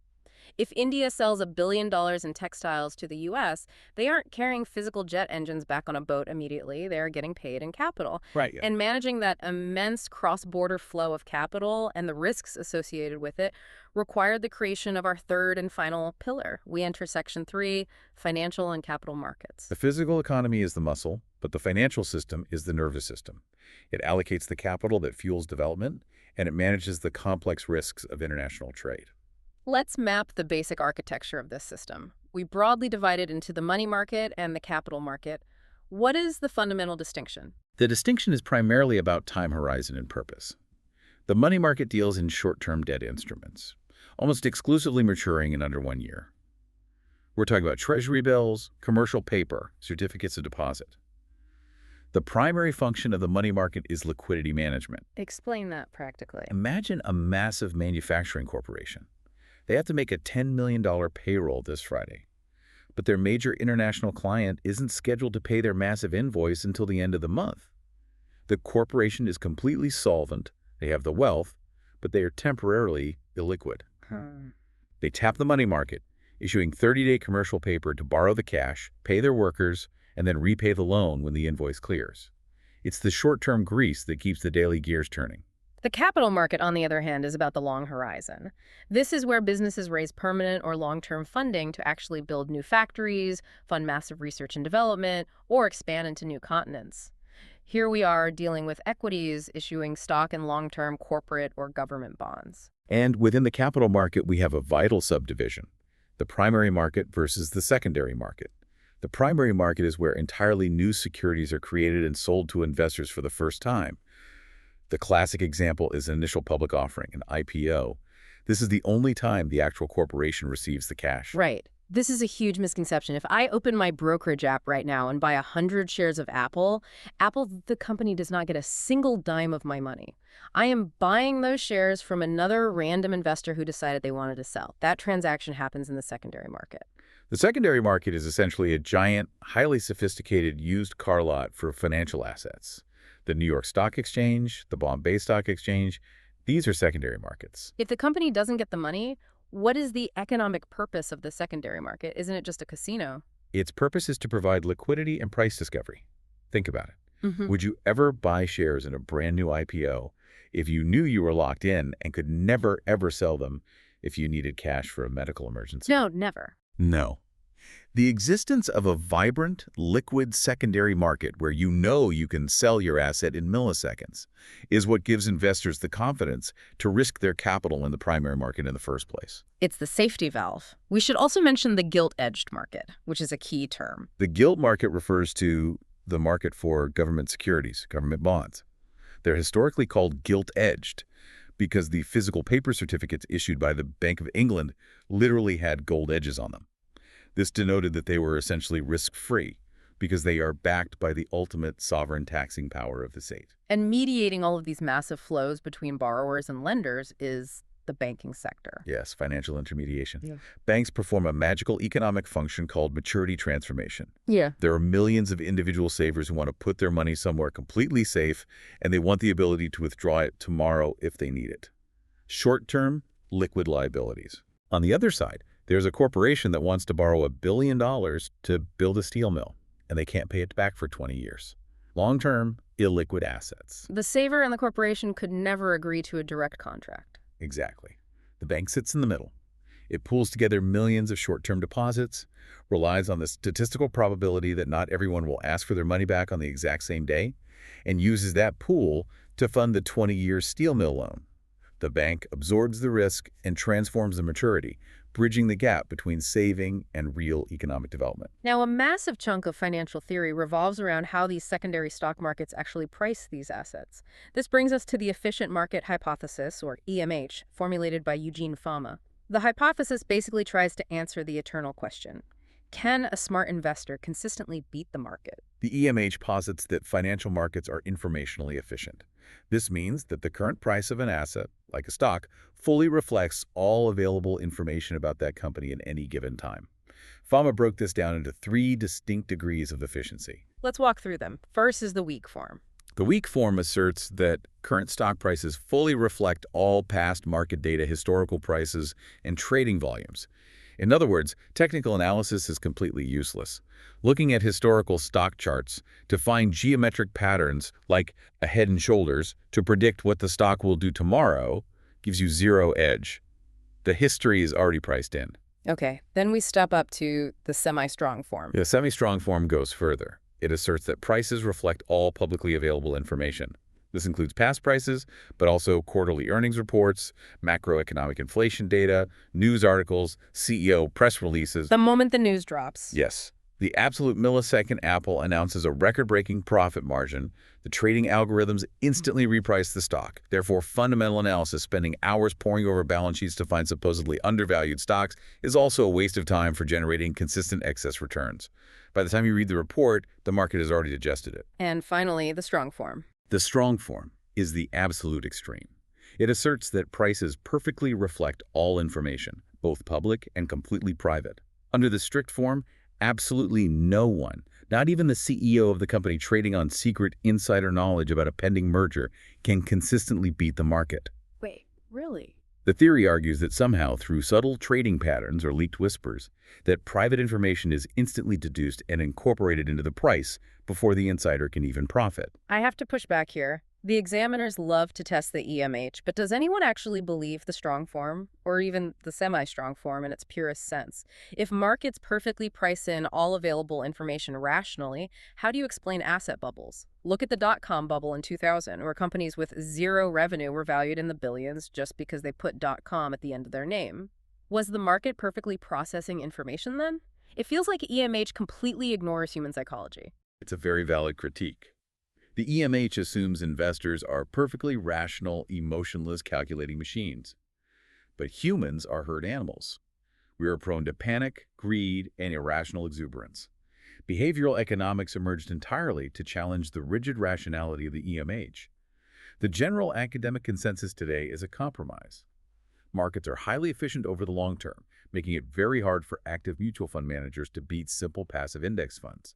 If India sells $1 billion in textiles to the U.S., they aren't carrying physical jet engines back on a boat immediately. They're getting paid in capital. Right. Yeah. And managing that immense cross-border flow of capital and the risks associated with it required the creation of our third and final pillar. We enter Section 3, financial and capital markets. The physical economy is the muscle, but the financial system is the nervous system. It allocates the capital that fuels development, and it manages the complex risks of international trade. Let's map the basic architecture of this system. We broadly divide it into the money market and the capital market. What is the fundamental distinction? The distinction is primarily about time horizon and purpose. The money market deals in short-term debt instruments, almost exclusively maturing in under 1 year. We're talking about treasury bills, commercial paper, certificates of deposit. The primary function of the money market is liquidity management. Explain that practically. Imagine a massive manufacturing corporation. They have to make a $10 million payroll this Friday, but their major international client isn't scheduled to pay their massive invoice until the end of the month. The corporation is completely solvent, they have the wealth, but they are temporarily illiquid. They tap the money market, issuing 30-day commercial paper to borrow the cash, pay their workers, and then repay the loan when the invoice clears. It's the short-term grease that keeps the daily gears turning. The capital market, on the other hand, is about the long horizon. This is where businesses raise permanent or long-term funding to actually build new factories, fund massive research and development, or expand into new continents. Here we are dealing with equities, issuing stock and long-term corporate or government bonds. And within the capital market, we have a vital subdivision, the primary market versus the secondary market. The primary market is where entirely new securities are created and sold to investors for the first time. The classic example is an initial public offering, an IPO. This is the only time the actual corporation receives the cash. Right. This is a huge misconception. If I open my brokerage app right now and buy 100 shares of Apple, the company, does not get a single dime of my money. I am buying those shares from another random investor who decided they wanted to sell. That transaction happens in the secondary market. The secondary market is essentially a giant, highly sophisticated used car lot for financial assets. The New York Stock Exchange, the Bombay Stock Exchange, these are secondary markets. If the company doesn't get the money, what is the economic purpose of the secondary market? Isn't it just a casino? Its purpose is to provide liquidity and price discovery. Think about it. Mm-hmm. Would you ever buy shares in a brand new IPO if you knew you were locked in and could never, ever sell them if you needed cash for a medical emergency? No, never. No. The existence of a vibrant, liquid secondary market where you know you can sell your asset in milliseconds is what gives investors the confidence to risk their capital in the primary market in the first place. It's the safety valve. We should also mention the gilt-edged market, which is a key term. The gilt market refers to the market for government securities, government bonds. They're historically called gilt-edged because the physical paper certificates issued by the Bank of England literally had gold edges on them. This denoted that they were essentially risk-free because they are backed by the ultimate sovereign taxing power of the state. And mediating all of these massive flows between borrowers and lenders is the banking sector. Yes, financial intermediation. Yeah. Banks perform a magical economic function called maturity transformation. Yeah. There are millions of individual savers who want to put their money somewhere completely safe, and they want the ability to withdraw it tomorrow if they need it. Short-term, liquid liabilities. On the other side, there's a corporation that wants to borrow $1 billion to build a steel mill, and they can't pay it back for 20 years. Long-term, illiquid assets. The saver and the corporation could never agree to a direct contract. Exactly. The bank sits in the middle. It pools together millions of short-term deposits, relies on the statistical probability that not everyone will ask for their money back on the exact same day, and uses that pool to fund the 20-year steel mill loan. The bank absorbs the risk and transforms the maturity, bridging the gap between saving and real economic development. Now, a massive chunk of financial theory revolves around how these secondary stock markets actually price these assets. This brings us to the efficient market hypothesis, or EMH, formulated by Eugene Fama. The hypothesis basically tries to answer the eternal question: can a smart investor consistently beat the market? The EMH posits that financial markets are informationally efficient. This means that the current price of an asset, like a stock, fully reflects all available information about that company at any given time. Fama broke this down into 3 distinct degrees of efficiency. Let's walk through them. First is the weak form. The weak form asserts that current stock prices fully reflect all past market data, historical prices, and trading volumes. In other words, technical analysis is completely useless. Looking at historical stock charts to find geometric patterns like a head and shoulders to predict what the stock will do tomorrow gives you zero edge. The history is already priced in. Okay, then we step up to the semi-strong form. The semi-strong form goes further. It asserts that prices reflect all publicly available information. This includes past prices, but also quarterly earnings reports, macroeconomic inflation data, news articles, CEO press releases. The moment the news drops. Yes. The absolute millisecond Apple announces a record-breaking profit margin, the trading algorithms instantly reprice the stock. Therefore, fundamental analysis, spending hours poring over balance sheets to find supposedly undervalued stocks, is also a waste of time for generating consistent excess returns. By the time you read the report, the market has already digested it. And finally, the strong form. The strong form is the absolute extreme. It asserts that prices perfectly reflect all information, both public and completely private. Under the strict form, absolutely no one, not even the CEO of the company trading on secret insider knowledge about a pending merger, can consistently beat the market. Wait, really? The theory argues that somehow, through subtle trading patterns or leaked whispers, that private information is instantly deduced and incorporated into the price before the insider can even profit. I have to push back here. The examiners love to test the EMH, but does anyone actually believe the strong form, or even the semi-strong form in its purest sense? If markets perfectly price in all available information rationally, how do you explain asset bubbles? Look at the dot-com bubble in 2000, where companies with zero revenue were valued in the billions just because they put .com at the end of their name. Was the market perfectly processing information then? It feels like EMH completely ignores human psychology. It's a very valid critique. The EMH assumes investors are perfectly rational, emotionless, calculating machines. But humans are herd animals. We are prone to panic, greed, and irrational exuberance. Behavioral economics emerged entirely to challenge the rigid rationality of the EMH. The general academic consensus today is a compromise. Markets are highly efficient over the long term, making it very hard for active mutual fund managers to beat simple passive index funds.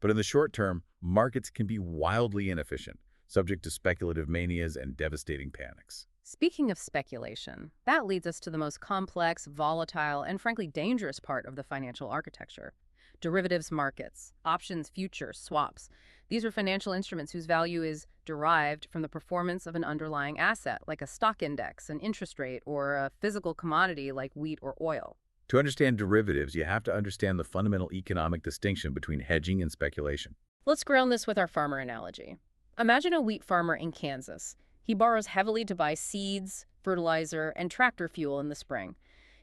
But in the short term, markets can be wildly inefficient, subject to speculative manias and devastating panics. Speaking of speculation, that leads us to the most complex, volatile, and frankly dangerous part of the financial architecture: derivatives markets, options, futures, swaps. These are financial instruments whose value is derived from the performance of an underlying asset, like a stock index, an interest rate, or a physical commodity like wheat or oil. To understand derivatives, you have to understand the fundamental economic distinction between hedging and speculation. Let's ground this with our farmer analogy. Imagine a wheat farmer in Kansas. He borrows heavily to buy seeds, fertilizer, and tractor fuel in the spring.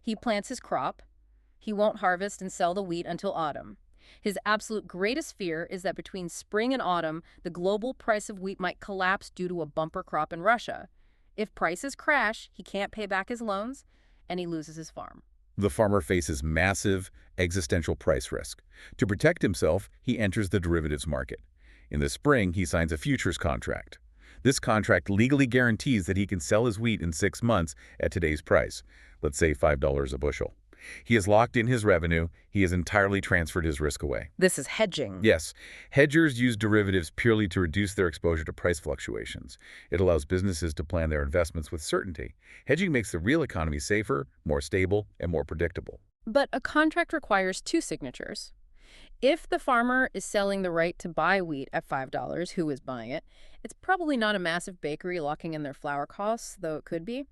He plants his crop. He won't harvest and sell the wheat until autumn. His absolute greatest fear is that between spring and autumn, the global price of wheat might collapse due to a bumper crop in Russia. If prices crash, he can't pay back his loans, and he loses his farm. The farmer faces massive existential price risk. To protect himself, he enters the derivatives market. In the spring, he signs a futures contract. This contract legally guarantees that he can sell his wheat in 6 months at today's price, let's say $5 a bushel. He has locked in his revenue. He has entirely transferred his risk away. This is hedging. Yes, hedgers use derivatives purely to reduce their exposure to price fluctuations. It allows businesses to plan their investments with certainty. Hedging makes the real economy safer, more stable, and more predictable. But a contract requires 2 signatures. If the farmer is selling the right to buy wheat at $5, who is buying it? It's probably not a massive bakery locking in their flour costs, though it could be.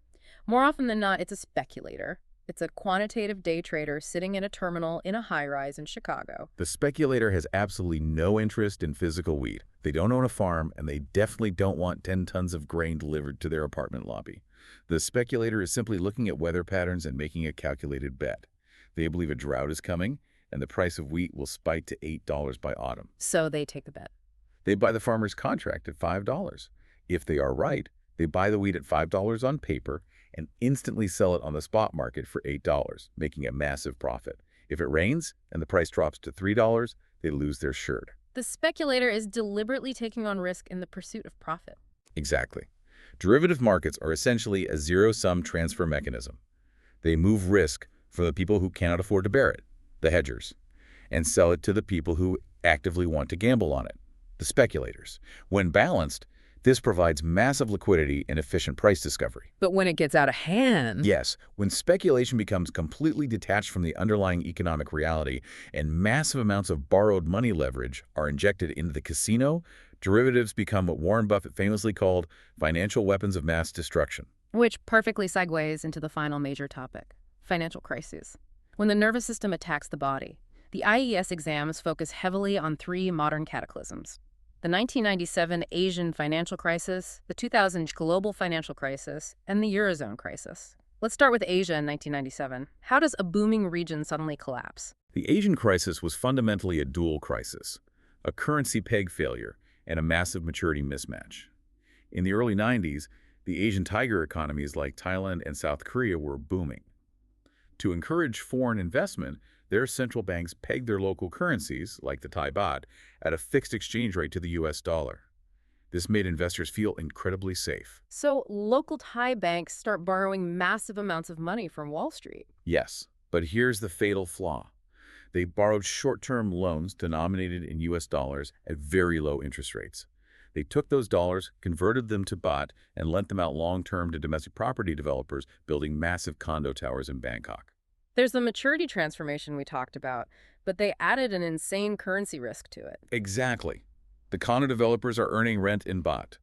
More often than not, it's a speculator. It's a quantitative day trader sitting in a terminal in a high-rise in Chicago. The speculator has absolutely no interest in physical wheat. They don't own a farm, and they definitely don't want 10 tons of grain delivered to their apartment lobby. The speculator is simply looking at weather patterns and making a calculated bet. They believe a drought is coming, and the price of wheat will spike to $8 by autumn. So they take the bet. They buy the farmer's contract at $5. If they are right, they buy the wheat at $5 on paper and instantly sell it on the spot market for $8, making a massive profit. If it rains and the price drops to $3, they lose their shirt. The speculator is deliberately taking on risk in the pursuit of profit. Exactly. Derivative markets are essentially a zero-sum transfer mechanism. They move risk for the people who cannot afford to bear it, the hedgers, and sell it to the people who actively want to gamble on it, the speculators. When balanced, this provides massive liquidity and efficient price discovery. But when it gets out of hand... Yes, when speculation becomes completely detached from the underlying economic reality and massive amounts of borrowed money leverage are injected into the casino, derivatives become what Warren Buffett famously called financial weapons of mass destruction. Which perfectly segues into the final major topic, financial crises. When the nervous system attacks the body, the IES exams focus heavily on three modern cataclysms: the 1997 Asian financial crisis, the 2000 global financial crisis, and the Eurozone crisis. Let's start with Asia in 1997. How does a booming region suddenly collapse? The Asian crisis was fundamentally a dual crisis, a currency peg failure and a massive maturity mismatch. In the early 90s, the Asian tiger economies like Thailand and South Korea were booming. To encourage foreign investment, their central banks pegged their local currencies, like the Thai baht, at a fixed exchange rate to the US dollar. This made investors feel incredibly safe. So local Thai banks start borrowing massive amounts of money from Wall Street. Yes, but here's the fatal flaw. They borrowed short-term loans denominated in US dollars at very low interest rates. They took those dollars, converted them to baht, and lent them out long-term to domestic property developers building massive condo towers in Bangkok. There's the maturity transformation we talked about, but they added an insane currency risk to it. Exactly. The condo developers are earning rent in baht.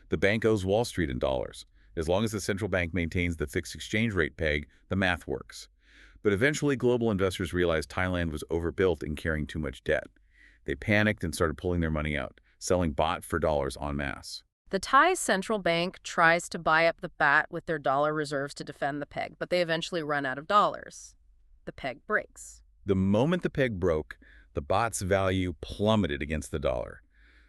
The bank owes Wall Street in dollars. As long as the central bank maintains the fixed exchange rate peg, the math works. But eventually, global investors realized Thailand was overbuilt and carrying too much debt. They panicked and started pulling their money out, selling baht for dollars en masse. The Thai central bank tries to buy up the baht with their dollar reserves to defend the peg, but they eventually run out of dollars. The peg breaks. The moment the peg broke, the baht's value plummeted against the dollar.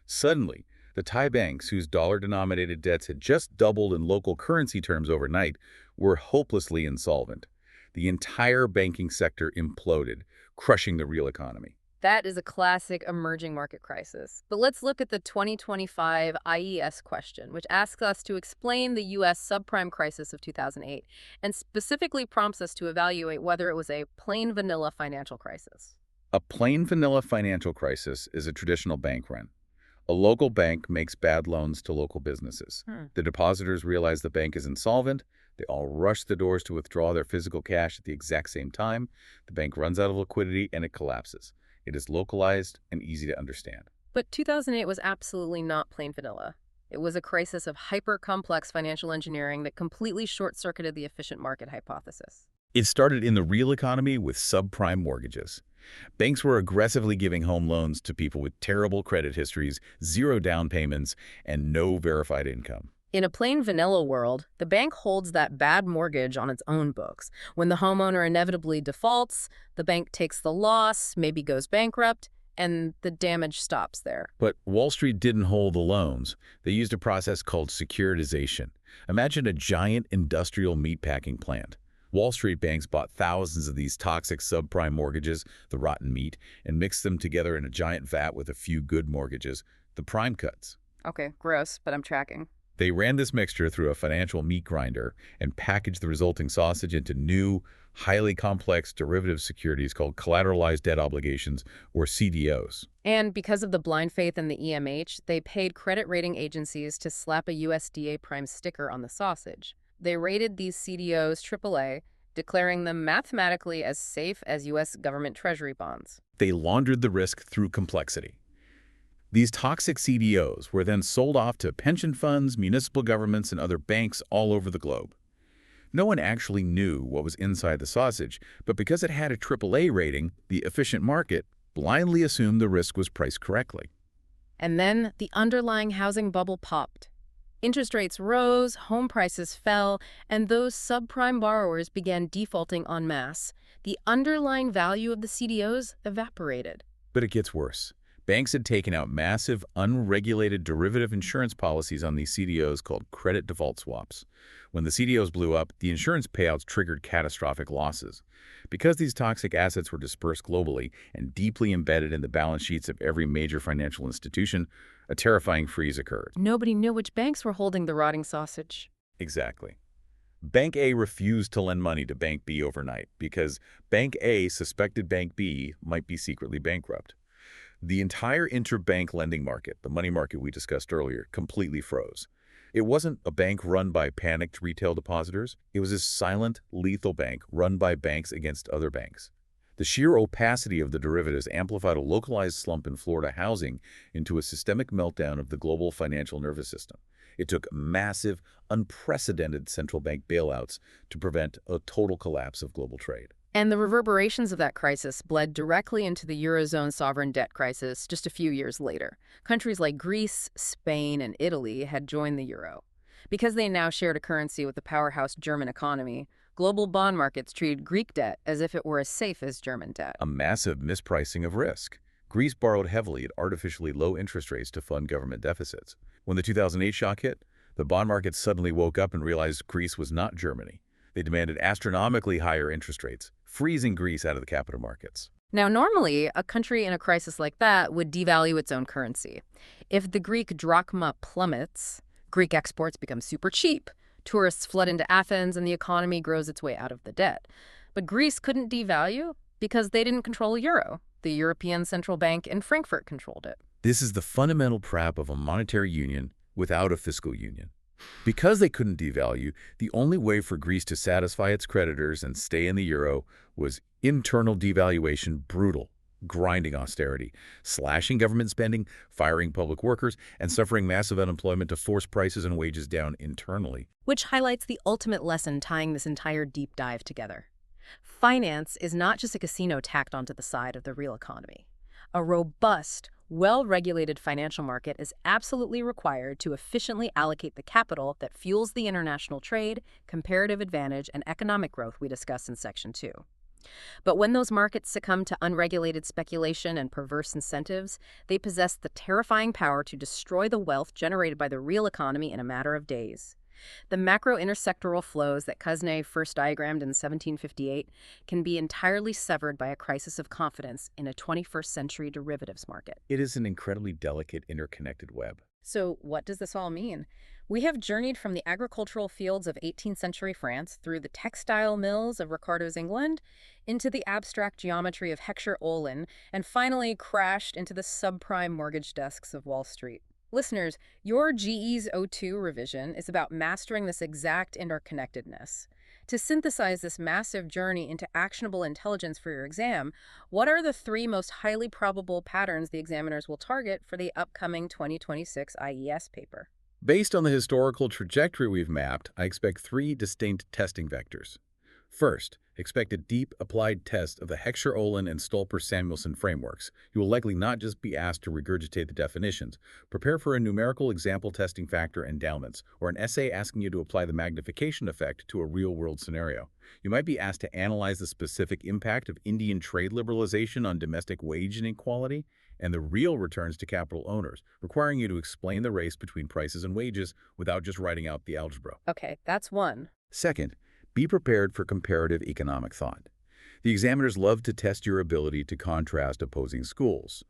Suddenly, the Thai banks, whose dollar-denominated debts had just doubled in local currency terms overnight, were hopelessly insolvent. The entire banking sector imploded, crushing the real economy. That is a classic emerging market crisis. But let's look at the 2025 IES question, which asks us to explain the U.S. subprime crisis of 2008 and specifically prompts us to evaluate whether it was a plain vanilla financial crisis. A plain vanilla financial crisis is a traditional bank run. A local bank makes bad loans to local businesses. The depositors realize the bank is insolvent. They all rush the doors to withdraw their physical cash at the exact same time. The bank runs out of liquidity and it collapses. It is localized and easy to understand. But 2008 was absolutely not plain vanilla. It was a crisis of hyper-complex financial engineering that completely short-circuited the efficient market hypothesis. It started in the real economy with subprime mortgages. Banks were aggressively giving home loans to people with terrible credit histories, zero down payments, and no verified income. In a plain vanilla world, the bank holds that bad mortgage on its own books. When the homeowner inevitably defaults, the bank takes the loss, maybe goes bankrupt, and the damage stops there. But Wall Street didn't hold the loans. They used a process called securitization. Imagine a giant industrial meatpacking plant. Wall Street banks bought thousands of these toxic subprime mortgages, the rotten meat, and mixed them together in a giant vat with a few good mortgages, the prime cuts. Okay, gross, but I'm tracking. They ran this mixture through a financial meat grinder and packaged the resulting sausage into new, highly complex derivative securities called collateralized debt obligations, or CDOs. And because of the blind faith in the EMH, they paid credit rating agencies to slap a USDA prime sticker on the sausage. They rated these CDOs AAA, declaring them mathematically as safe as U.S. government treasury bonds. They laundered the risk through complexity. These toxic CDOs were then sold off to pension funds, municipal governments, and other banks all over the globe. No one actually knew what was inside the sausage, but because it had a AAA rating, the efficient market blindly assumed the risk was priced correctly. And then the underlying housing bubble popped. Interest rates rose, home prices fell, and those subprime borrowers began defaulting en masse. The underlying value of the CDOs evaporated. But it gets worse. Banks had taken out massive, unregulated derivative insurance policies on these CDOs called credit default swaps. When the CDOs blew up, the insurance payouts triggered catastrophic losses. Because these toxic assets were dispersed globally and deeply embedded in the balance sheets of every major financial institution, a terrifying freeze occurred. Nobody knew which banks were holding the rotting sausage. Exactly. Bank A refused to lend money to Bank B overnight because Bank A suspected Bank B might be secretly bankrupt. The entire interbank lending market, the money market we discussed earlier, completely froze. It wasn't a bank run by panicked retail depositors. It was a silent, lethal bank run by banks against other banks. The sheer opacity of the derivatives amplified a localized slump in Florida housing into a systemic meltdown of the global financial nervous system. It took massive, unprecedented central bank bailouts to prevent a total collapse of global trade. And the reverberations of that crisis bled directly into the Eurozone sovereign debt crisis just a few years later. Countries like Greece, Spain, and Italy had joined the euro. Because they now shared a currency with the powerhouse German economy, global bond markets treated Greek debt as if it were as safe as German debt. A massive mispricing of risk. Greece borrowed heavily at artificially low interest rates to fund government deficits. When the 2008 shock hit, the bond market suddenly woke up and realized Greece was not Germany. They demanded astronomically higher interest rates, freezing Greece out of the capital markets. Now, normally, a country in a crisis like that would devalue its own currency. If the Greek drachma plummets, Greek exports become super cheap, tourists flood into Athens, and the economy grows its way out of the debt. But Greece couldn't devalue because they didn't control the euro. The European Central Bank in Frankfurt controlled it. This is the fundamental trap of a monetary union without a fiscal union. Because they couldn't devalue, the only way for Greece to satisfy its creditors and stay in the euro was internal devaluation, brutal, grinding austerity, slashing government spending, firing public workers, and suffering massive unemployment to force prices and wages down internally. Which highlights the ultimate lesson tying this entire deep dive together. Finance is not just a casino tacked onto the side of the real economy. A robust, well-regulated financial market is absolutely required to efficiently allocate the capital that fuels the international trade, comparative advantage, and economic growth we discussed in Section 2. But when those markets succumb to unregulated speculation and perverse incentives, they possess the terrifying power to destroy the wealth generated by the real economy in a matter of days. The macro-intersectoral flows that Kuznet first diagrammed in 1758 can be entirely severed by a crisis of confidence in a 21st century derivatives market. It is an incredibly delicate, interconnected web. So what does this all mean? We have journeyed from the agricultural fields of 18th century France through the textile mills of Ricardo's England into the abstract geometry of Heckscher-Ohlin and finally crashed into the subprime mortgage desks of Wall Street. Listeners, your GE-02 revision is about mastering this exact interconnectedness. To synthesize this massive journey into actionable intelligence for your exam, what are the 3 most highly probable patterns the examiners will target for the upcoming 2026 IES paper? Based on the historical trajectory we've mapped, I expect 3 distinct testing vectors. First, expect a deep applied test of the Heckscher-Ohlin and Stolper-Samuelson frameworks. You will likely not just be asked to regurgitate the definitions. Prepare for a numerical example testing factor endowments, or an essay asking you to apply the magnification effect to a real-world scenario. You might be asked to analyze the specific impact of Indian trade liberalization on domestic wage inequality and the real returns to capital owners, requiring you to explain the race between prices and wages without just writing out the algebra. Okay, that's one. Second, be prepared for comparative economic thought. The examiners love to test your ability to contrast opposing schools.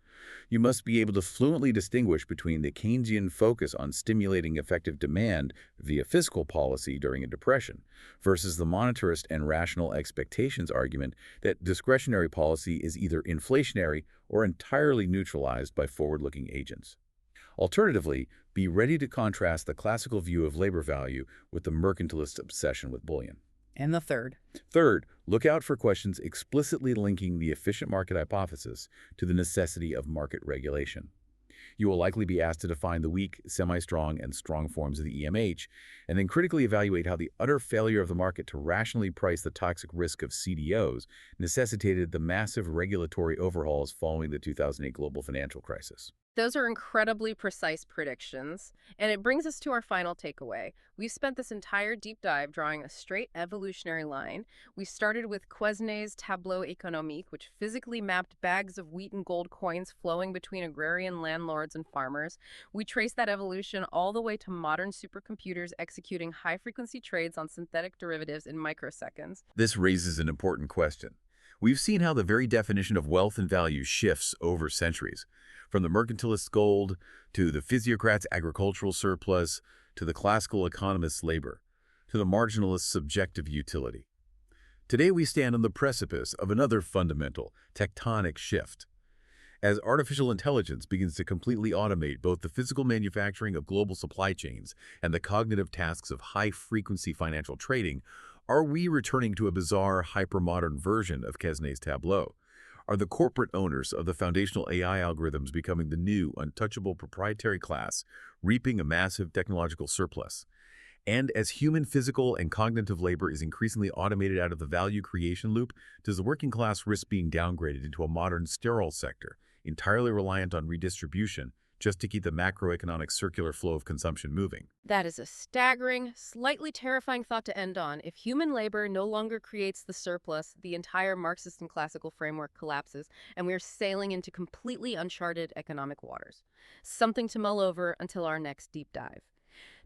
You must be able to fluently distinguish between the Keynesian focus on stimulating effective demand via fiscal policy during a depression versus the monetarist and rational expectations argument that discretionary policy is either inflationary or entirely neutralized by forward-looking agents. Alternatively, be ready to contrast the classical view of labor value with the mercantilist obsession with bullion. And the third? Third, look out for questions explicitly linking the efficient market hypothesis to the necessity of market regulation. You will likely be asked to define the weak, semi-strong, and strong forms of the EMH, and then critically evaluate how the utter failure of the market to rationally price the toxic risk of CDOs necessitated the massive regulatory overhauls following the 2008 global financial crisis. Those are incredibly precise predictions, and it brings us to our final takeaway. We've spent this entire deep dive drawing a straight evolutionary line. We started with Quesnay's tableau économique, which physically mapped bags of wheat and gold coins flowing between agrarian landlords and farmers. We traced that evolution all the way to modern supercomputers executing high-frequency trades on synthetic derivatives in microseconds. This raises an important question. We've seen how the very definition of wealth and value shifts over centuries, from the mercantilist's gold to the physiocrat's agricultural surplus to the classical economist's labor to the marginalist's subjective utility. Today we stand on the precipice of another fundamental, tectonic shift. As artificial intelligence begins to completely automate both the physical manufacturing of global supply chains and the cognitive tasks of high-frequency financial trading, are we returning to a bizarre, hypermodern version of Quesnay's tableau? Are the corporate owners of the foundational AI algorithms becoming the new, untouchable proprietary class, reaping a massive technological surplus? And as human physical and cognitive labor is increasingly automated out of the value creation loop, does the working class risk being downgraded into a modern sterile sector, entirely reliant on redistribution, just to keep the macroeconomic circular flow of consumption moving? That is a staggering, slightly terrifying thought to end on. If human labor no longer creates the surplus, the entire Marxist and classical framework collapses, and we're sailing into completely uncharted economic waters. Something to mull over until our next deep dive.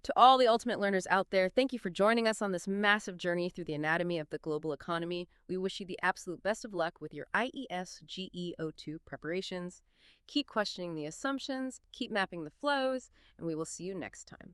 To all the ultimate learners out there, thank you for joining us on this massive journey through the anatomy of the global economy. We wish you the absolute best of luck with your IES GE-02 preparations. Keep questioning the assumptions, keep mapping the flows, and we will see you next time.